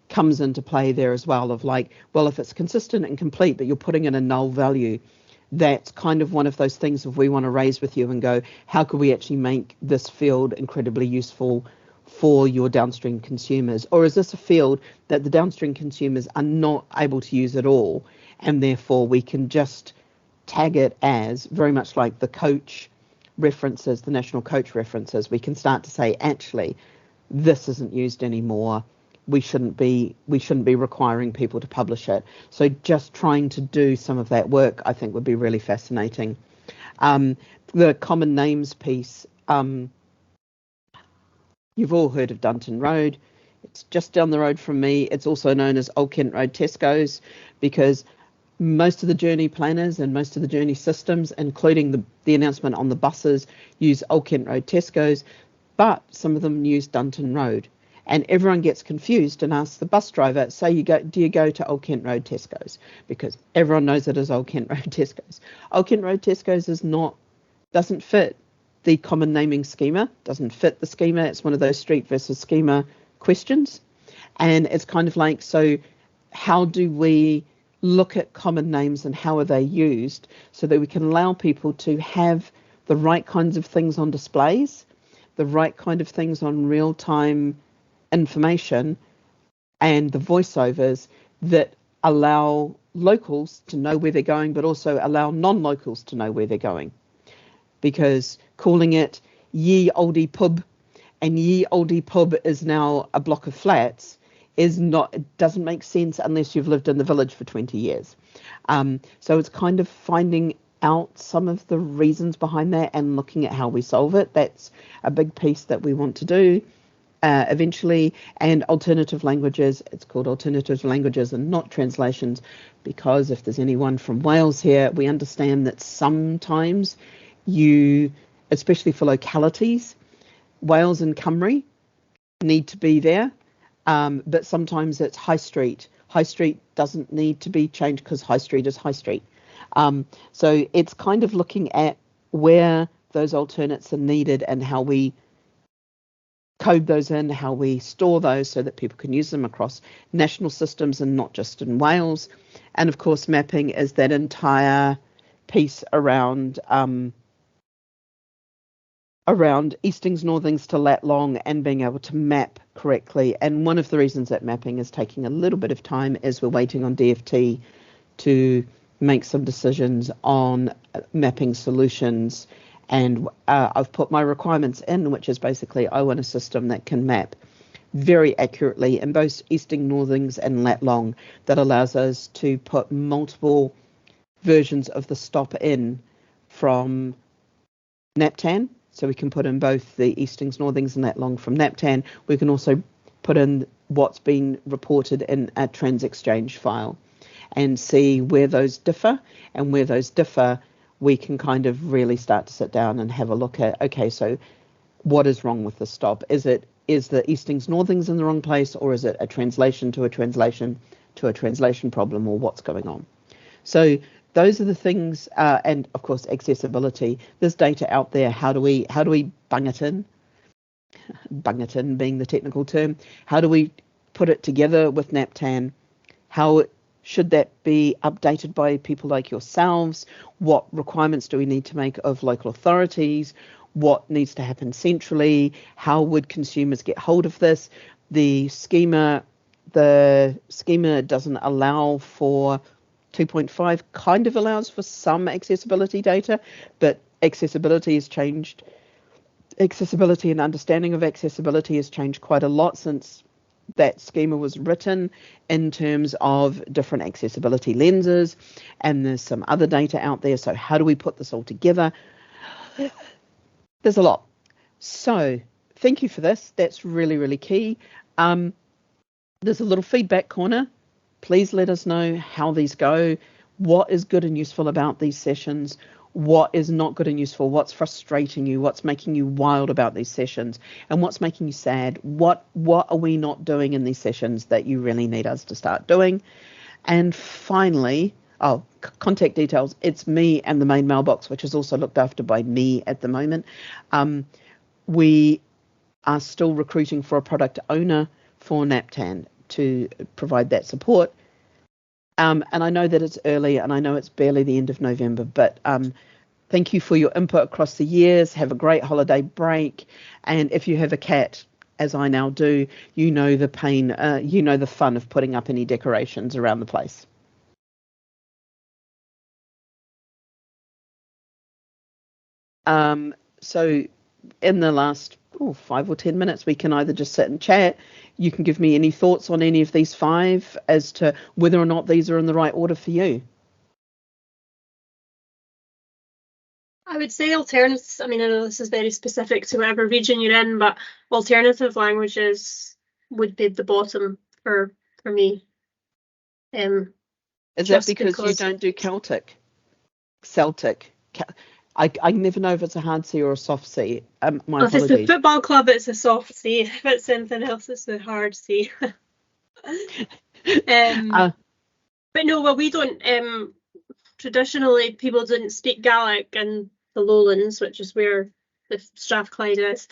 comes into play there as well, of like, well, if it's consistent and complete, but you're putting in a null value, that's kind of one of those things if we want to raise with you and go, how could we actually make this field incredibly useful for your downstream consumers? Or is this a field that the downstream consumers are not able to use at all, and therefore we can just tag it as very much like the coach references, the national coach references. We can start to say, actually, this isn't used anymore. We shouldn't be requiring people to publish it. So just trying to do some of that work, I think, would be really fascinating. The common names piece, you've all heard of Dunton Road. It's just down the road from me. It's also known as Old Kent Road Tesco's, because most of the journey planners and most of the journey systems, including the announcement on the buses, use Old Kent Road Tesco's, but some of them use Dunton Road. And everyone gets confused and asks the bus driver, do you go to Old Kent Road Tesco's? Because everyone knows it as Old Kent Road Tesco's. Old Kent Road Tesco's doesn't fit the common naming schema, doesn't fit the schema. It's one of those street versus schema questions. And it's kind of like, so how do we look at common names and how are they used so that we can allow people to have the right kinds of things on displays, the right kind of things on real-time information, and the voiceovers that allow locals to know where they're going, but also allow non-locals to know where they're going. Because calling it Ye Oldie Pub and Ye Oldie Pub is now a block of flats it doesn't make sense unless you've lived in the village for 20 years. So it's kind of finding out some of the reasons behind that and looking at how we solve it. That's a big piece that we want to do. eventually, and alternative languages. It's called alternative languages and not translations, because if there's anyone from Wales here, we understand that sometimes you, especially for localities, Wales and Cymru need to be there, but sometimes it's High Street. High Street doesn't need to be changed because High Street is High Street. So it's kind of looking at where those alternates are needed and how we code those in, how we store those so that people can use them across national systems and not just in Wales. And of course, mapping is that entire piece around eastings, northings to lat long and being able to map correctly. And one of the reasons that mapping is taking a little bit of time is we're waiting on DFT to make some decisions on mapping solutions. And I've put my requirements in, which is basically I want a system that can map very accurately in both easting, northings and lat long, that allows us to put multiple versions of the stop in from NaPTAN. So we can put in both the eastings, northings and lat long from NaPTAN. We can also put in what's been reported in a trans exchange file and see where those differ, and where those differ we can kind of really start to sit down and have a look at, okay, so what is wrong with the stop? Is the eastings, northings in the wrong place, or is it a translation to a translation to a translation problem, or what's going on? So those are the things, and of course accessibility. There's data out there. How do we bung it in? Bung it in being the technical term. How do we put it together with NaPTAN? How should that be updated by people like yourselves? What requirements do we need to make of local authorities? What needs to happen centrally? How would consumers get hold of this? The schema doesn't allow for 2.5, kind of allows for some accessibility data, but accessibility has changed. Accessibility and understanding of accessibility has changed quite a lot since that schema was written, in terms of different accessibility lenses, and there's some other data out there. So how do we put this all together? There's a lot. So thank you for this. That's really, really key. There's a little feedback corner. Please let us know how these go. What is good and useful about these sessions? What is not good and useful? What's frustrating you? What's making you wild about these sessions? And what's making you sad? What are we not doing in these sessions that you really need us to start doing? And finally, contact details. It's me and the main mailbox, which is also looked after by me at the moment. We are still recruiting for a product owner for NaPTAN to provide that support. And I know that it's early, and I know it's barely the end of November, but thank you for your input across the years. Have a great holiday break. And if you have a cat, as I now do, you know the pain, you know the fun of putting up any decorations around the place. So in the last 5 or 10 minutes, we can either just sit and chat. You can give me any thoughts on any of these 5 as to whether or not these are in the right order for you. I would say alternatives. I mean, I know this is very specific to whatever region you're in, but alternative languages would be the bottom for me. Is that because you don't do Celtic? I never know if it's a hard C or a soft C. My if it's the football club, it's a soft C. If it's anything else, it's a hard C. But no, well, we don't. Traditionally, people didn't speak Gaelic in the Lowlands, which is where the Strathclyde is.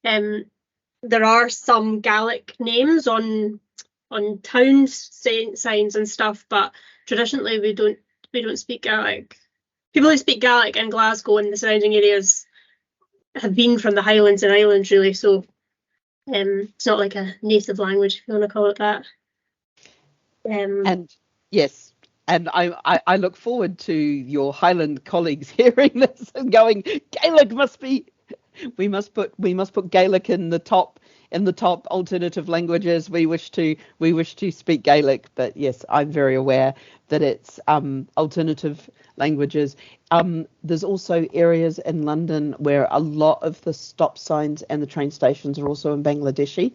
There are some Gaelic names on town signs and stuff, but traditionally we don't speak Gaelic. People who speak Gaelic in Glasgow and the surrounding areas have been from the Highlands and Islands, really. So it's not like a native language, if you want to call it that. And yes, and I look forward to your Highland colleagues hearing this and going, Gaelic must be. We must put Gaelic in the top in the top alternative languages. We wish to speak Gaelic, but yes, I'm very aware that it's alternative languages. There's also areas in London where a lot of the stop signs and the train stations are also in Bangladeshi,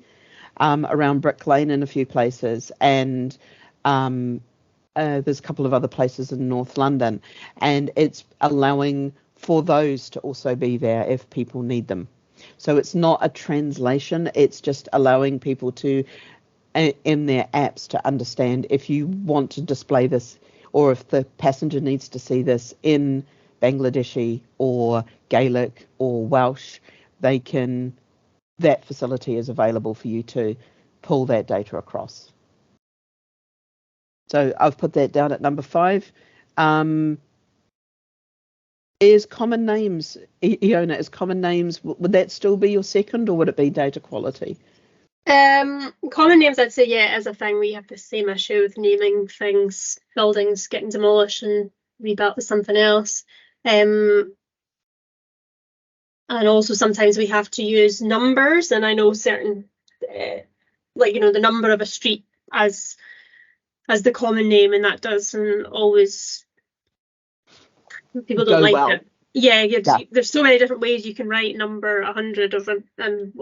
around Brick Lane in a few places, and there's a couple of other places in North London, and it's allowing for those to also be there if people need them. So it's not a translation, it's just allowing people to, in their apps, to understand if you want to display this, or if the passenger needs to see this in Bangladeshi or Gaelic or Welsh, that facility is available for you to pull that data across. So I've put that down at number 5. Is common names, Iona, is common names, would that still be your second, or would it be data quality? Common names, I'd say, yeah, is a thing. We have the same issue with naming things, buildings getting demolished and rebuilt with something else. And also sometimes we have to use numbers, and I know certain, like, you know, the number of a street as the common name, and that doesn't always, people don't like it. Yeah, there's so many different ways you can write number 100 of them, and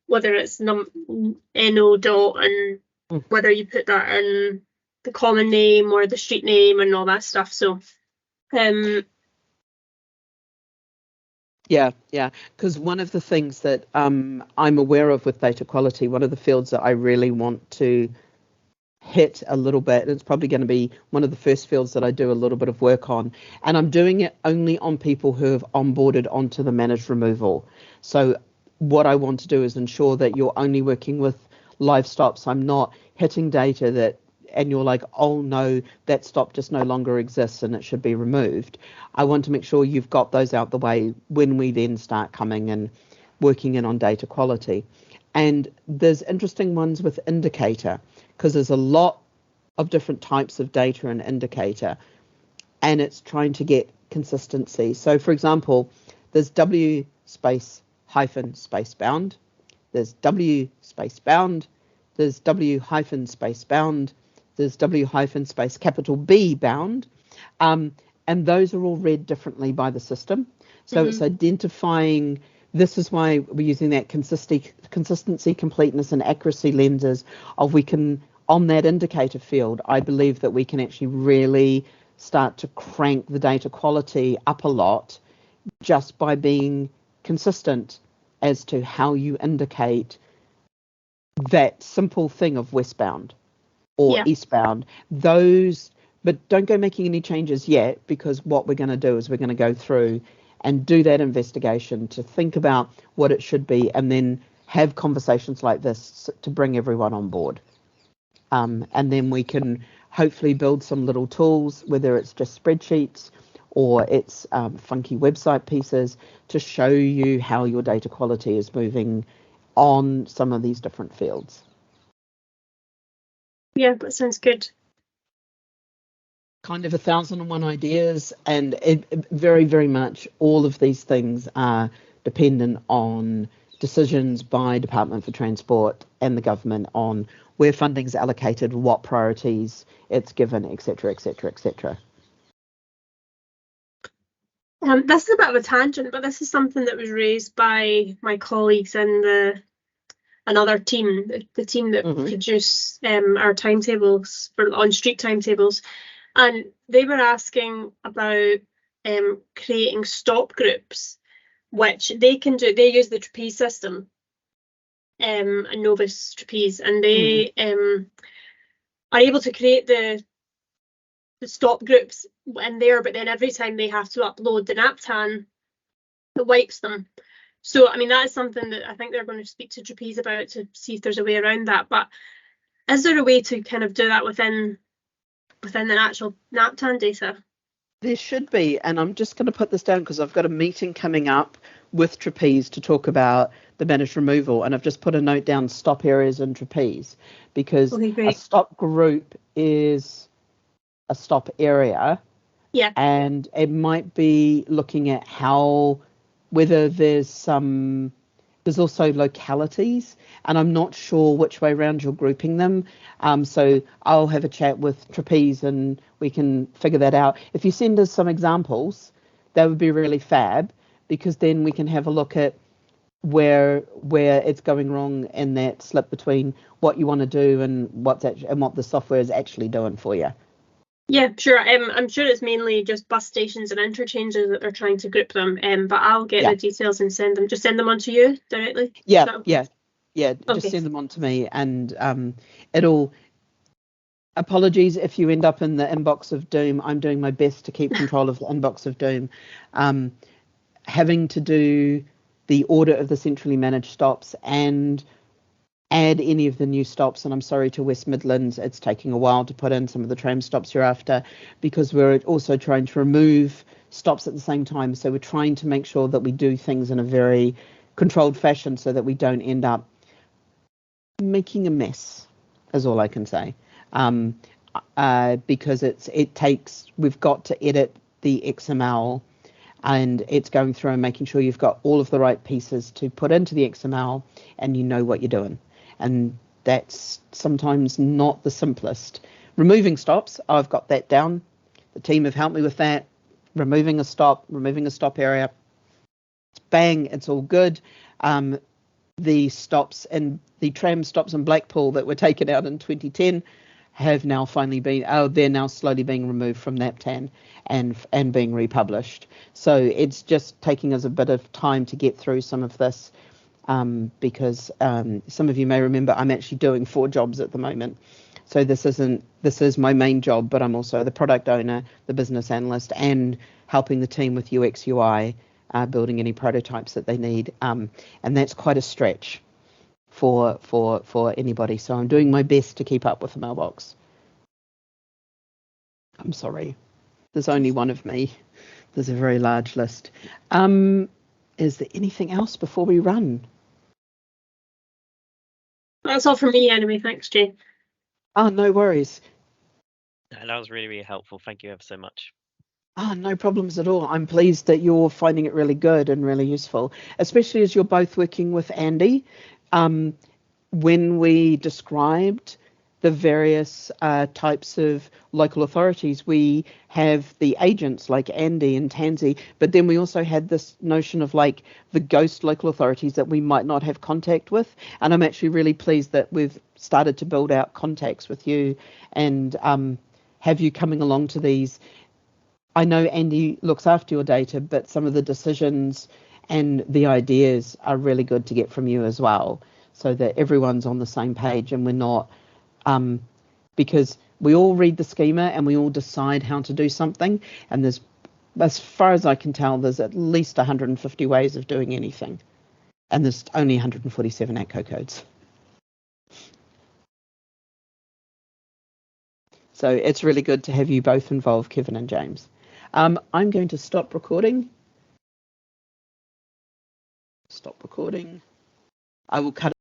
whether it's NO dot, and whether you put that in the common name or the street name and all that stuff. So yeah, because one of the things that I'm aware of with data quality, one of the fields that I really want to hit a little bit, and it's probably going to be one of the first fields that I do a little bit of work on, and I'm doing it only on people who have onboarded onto the managed removal. So what I want to do is ensure that you're only working with live stops. I'm not hitting data that, and you're like, oh no, that stop just no longer exists and it should be removed. I want to make sure you've got those out the way when we then start coming and working in on data quality. And there's interesting ones with indicator, because there's a lot of different types of data and indicator, and it's trying to get consistency. So for example, there's W space hyphen space bound, there's W space bound, there's W hyphen space bound, there's W hyphen space capital B bound, and those are all read differently by the system. So it's identifying, this is why we're using that consistency, completeness and accuracy lenses of, we can, on that indicator field, I believe that we can actually really start to crank the data quality up a lot just by being consistent as to how you indicate that simple thing of westbound or eastbound. Those, but don't go making any changes yet, because what we're going to do is we're going to go through and do that investigation to think about what it should be, and then have conversations like this to bring everyone on board. And then we can hopefully build some little tools, whether it's just spreadsheets or it's funky website pieces, to show you how your data quality is moving on some of these different fields. Yeah, that sounds good. Kind of 1,001 ideas, and it very, very much all of these things are dependent on decisions by Department for Transport and the government on where funding's allocated, what priorities it's given, etc., etc., etc. This is a bit of a tangent, but this is something that was raised by my colleagues in another team, the team that produce our timetables for on-street timetables, and they were asking about creating stop groups, which they can do. They use the trapeze system, and Novus trapeze, and they are able to create the stop groups in there, but then every time they have to upload the NaPTAN, it wipes them. So, I mean, that is something that I think they're going to speak to Trapeze about, to see if there's a way around that. But is there a way to kind of do that within the actual NaPTAN data? There should be, and I'm just going to put this down because I've got a meeting coming up with Trapeze to talk about the managed removal, and I've just put a note down, stop areas in Trapeze, because a stop group is a stop area. Yeah. And it might be looking at whether there's some There's also localities, and I'm not sure which way around you're grouping them. So I'll have a chat with Trapeze and we can figure that out. If you send us some examples, that would be really fab, because then we can have a look at where it's going wrong in that slip between what you want to do and what the software is actually doing for you. Yeah, sure. I'm sure it's mainly just bus stations and interchanges that they're trying to group them. But I'll get the details and send them on to you directly. Yeah, So, yeah. Okay. Just send them on to me, and it'll. Apologies if you end up in the inbox of doom. I'm doing my best to keep control of the inbox of doom. Having to do the audit of the centrally managed stops and add any of the new stops, and I'm sorry to West Midlands, it's taking a while to put in some of the tram stops you're after, because we're also trying to remove stops at the same time. So we're trying to make sure that we do things in a very controlled fashion so that we don't end up making a mess, is all I can say. Because we've got to edit the XML, and it's going through and making sure you've got all of the right pieces to put into the XML and you know what you're doing. And that's sometimes not the simplest. Removing stops, I've got that down. The team have helped me with that. Removing a stop area. Bang, it's all good. The stops and the tram stops in Blackpool that were taken out in 2010 have now they're now slowly being removed from NaPTAN and being republished. So it's just taking us a bit of time to get through some of this, because some of you may remember I'm actually doing 4 jobs at the moment. So this is my main job, but I'm also the product owner, the business analyst, and helping the team with UX UI, building any prototypes that they need. And that's quite a stretch for anybody. So I'm doing my best to keep up with the mailbox. I'm sorry. There's only one of me. There's a very large list. Is there anything else before we run? That's all from me anyway. Thanks, Jane. Oh, no worries. No, that was really, really helpful. Thank you ever so much. No problems at all. I'm pleased that you're finding it really good and really useful, especially as you're both working with Andy. When we described the various types of local authorities, we have the agents like Andy and Tansy, but then we also had this notion of like the ghost local authorities that we might not have contact with. And I'm actually really pleased that we've started to build out contacts with you and have you coming along to these. I know Andy looks after your data, but some of the decisions and the ideas are really good to get from you as well, so that everyone's on the same page and we're not, because we all read the schema and we all decide how to do something. And there's, as far as I can tell, there's at least 150 ways of doing anything. And there's only 147 ATCO codes. So it's really good to have you both involved, Kevin and James. I'm going to stop recording. Stop recording. I will cut